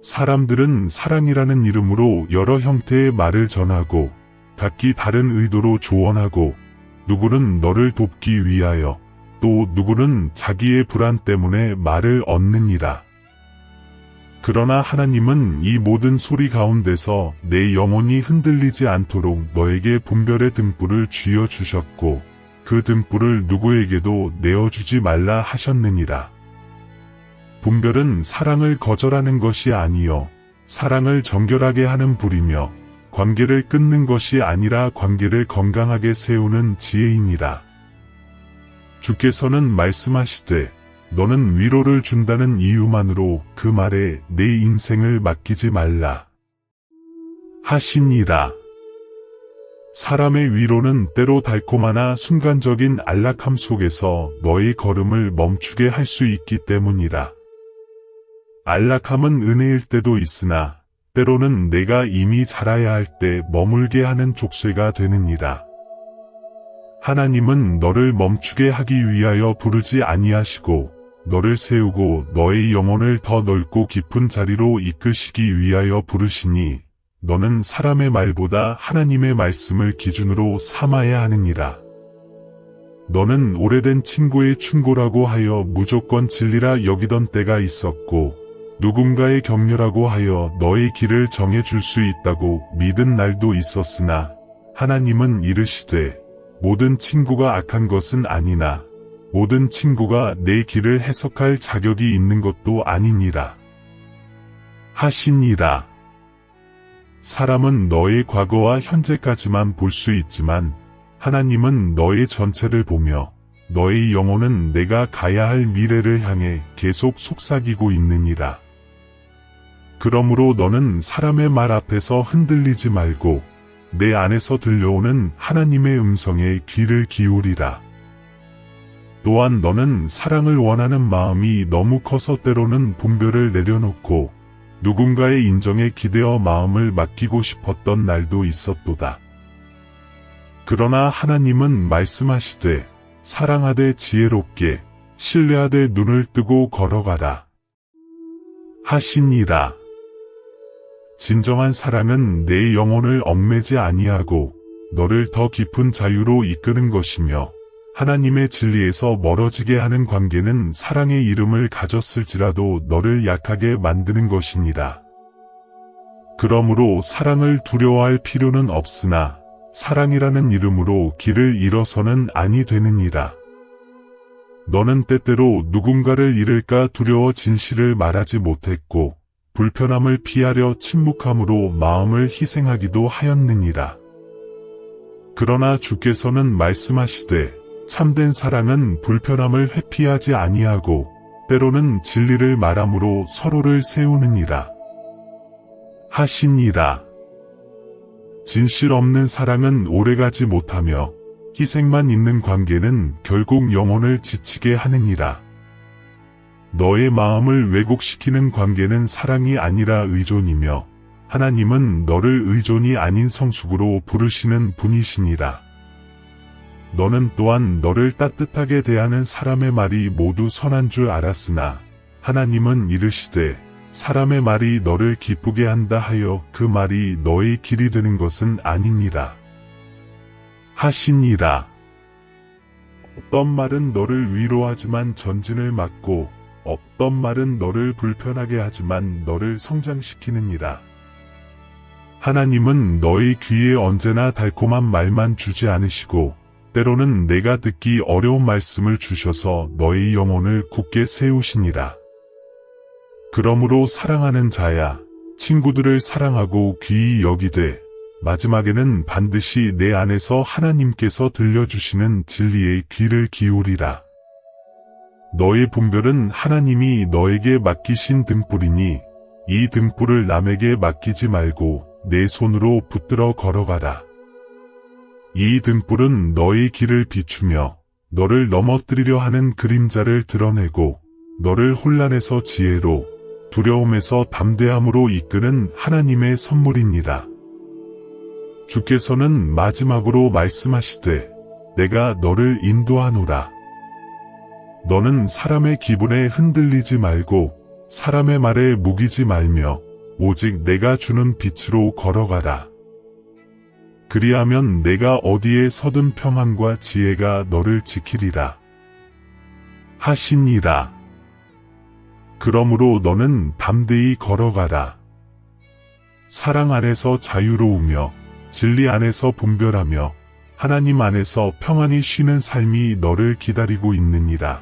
사람들은 사랑이라는 이름으로 여러 형태의 말을 전하고 각기 다른 의도로 조언하고 누구는 너를 돕기 위하여 또 누구는 자기의 불안 때문에 말을 얻느니라. 그러나 하나님은 이 모든 소리 가운데서 내 영혼이 흔들리지 않도록 너에게 분별의 등불을 쥐어주셨고 그 등불을 누구에게도 내어주지 말라 하셨느니라. 분별은 사랑을 거절하는 것이 아니요 사랑을 정결하게 하는 불이며 관계를 끊는 것이 아니라 관계를 건강하게 세우는 지혜이니라. 주께서는 말씀하시되 너는 위로를 준다는 이유만으로 그 말에 내 인생을 맡기지 말라. 하시니라. 사람의 위로는 때로 달콤하나 순간적인 안락함 속에서 너의 걸음을 멈추게 할 수 있기 때문이라. 안락함은 은혜일 때도 있으나 때로는 내가 이미 자라야 할 때 머물게 하는 족쇄가 되느니라. 하나님은 너를 멈추게 하기 위하여 부르지 아니하시고 너를 세우고 너의 영혼을 더 넓고 깊은 자리로 이끄시기 위하여 부르시니 너는 사람의 말보다 하나님의 말씀을 기준으로 삼아야 하느니라. 너는 오래된 친구의 충고라고 하여 무조건 진리라 여기던 때가 있었고 누군가의 격려라고 하여 너의 길을 정해줄 수 있다고 믿은 날도 있었으나 하나님은 이르시되 모든 친구가 악한 것은 아니나 모든 친구가 내 길을 해석할 자격이 있는 것도 아니니라. 하시니라. 사람은 너의 과거와 현재까지만 볼 수 있지만 하나님은 너의 전체를 보며 너의 영혼은 내가 가야 할 미래를 향해 계속 속삭이고 있느니라. 그러므로 너는 사람의 말 앞에서 흔들리지 말고 내 안에서 들려오는 하나님의 음성에 귀를 기울이라. 또한 너는 사랑을 원하는 마음이 너무 커서 때로는 분별을 내려놓고 누군가의 인정에 기대어 마음을 맡기고 싶었던 날도 있었도다. 그러나 하나님은 말씀하시되 사랑하되 지혜롭게 신뢰하되 눈을 뜨고 걸어가라. 하시니라. 진정한 사랑은 내 영혼을 얽매지 아니하고 너를 더 깊은 자유로 이끄는 것이며 하나님의 진리에서 멀어지게 하는 관계는 사랑의 이름을 가졌을지라도 너를 약하게 만드는 것이니라. 그러므로 사랑을 두려워할 필요는 없으나 사랑이라는 이름으로 길을 잃어서는 아니 되느니라. 너는 때때로 누군가를 잃을까 두려워 진실을 말하지 못했고 불편함을 피하려 침묵함으로 마음을 희생하기도 하였느니라. 그러나 주께서는 말씀하시되 참된 사랑은 불편함을 회피하지 아니하고 때로는 진리를 말함으로 서로를 세우느니라 하시니라. 진실 없는 사랑은 오래가지 못하며 희생만 있는 관계는 결국 영혼을 지치게 하느니라. 너의 마음을 왜곡시키는 관계는 사랑이 아니라 의존이며 하나님은 너를 의존이 아닌 성숙으로 부르시는 분이시니라. 너는 또한 너를 따뜻하게 대하는 사람의 말이 모두 선한 줄 알았으나 하나님은 이르시되 사람의 말이 너를 기쁘게 한다 하여 그 말이 너의 길이 되는 것은 아니니라 하시니라. 어떤 말은 너를 위로하지만 전진을 막고 어떤 말은 너를 불편하게 하지만 너를 성장시키느니라. 하나님은 너의 귀에 언제나 달콤한 말만 주지 않으시고 때로는 내가 듣기 어려운 말씀을 주셔서 너의 영혼을 굳게 세우시니라. 그러므로 사랑하는 자야, 친구들을 사랑하고 귀히 여기되 마지막에는 반드시 내 안에서 하나님께서 들려주시는 진리의 귀를 기울이라. 너의 분별은 하나님이 너에게 맡기신 등불이니 이 등불을 남에게 맡기지 말고 내 손으로 붙들어 걸어가라. 이 등불은 너의 길을 비추며 너를 넘어뜨리려 하는 그림자를 드러내고 너를 혼란에서 지혜로 두려움에서 담대함으로 이끄는 하나님의 선물이니라. 주께서는 마지막으로 말씀하시되 내가 너를 인도하노라. 너는 사람의 기분에 흔들리지 말고 사람의 말에 무기지 말며 오직 내가 주는 빛으로 걸어가라. 그리하면 내가 어디에 서든 평안과 지혜가 너를 지키리라 하시니라. 그러므로 너는 담대히 걸어가라. 사랑 안에서 자유로우며 진리 안에서 분별하며 하나님 안에서 평안히 쉬는 삶이 너를 기다리고 있느니라.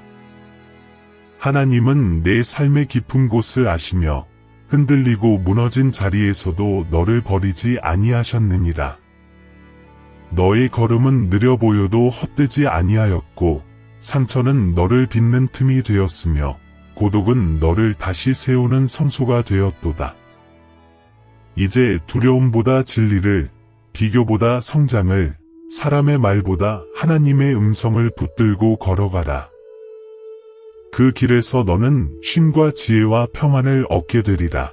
하나님은 내 삶의 깊은 곳을 아시며 흔들리고 무너진 자리에서도 너를 버리지 아니하셨느니라. 너의 걸음은 느려 보여도 헛되지 아니하였고 상처는 너를 빚는 틈이 되었으며 고독은 너를 다시 세우는 성소가 되었도다. 이제 두려움보다 진리를, 비교보다 성장을, 사람의 말보다 하나님의 음성을 붙들고 걸어가라. 그 길에서 너는 쉼과 지혜와 평안을 얻게 되리라.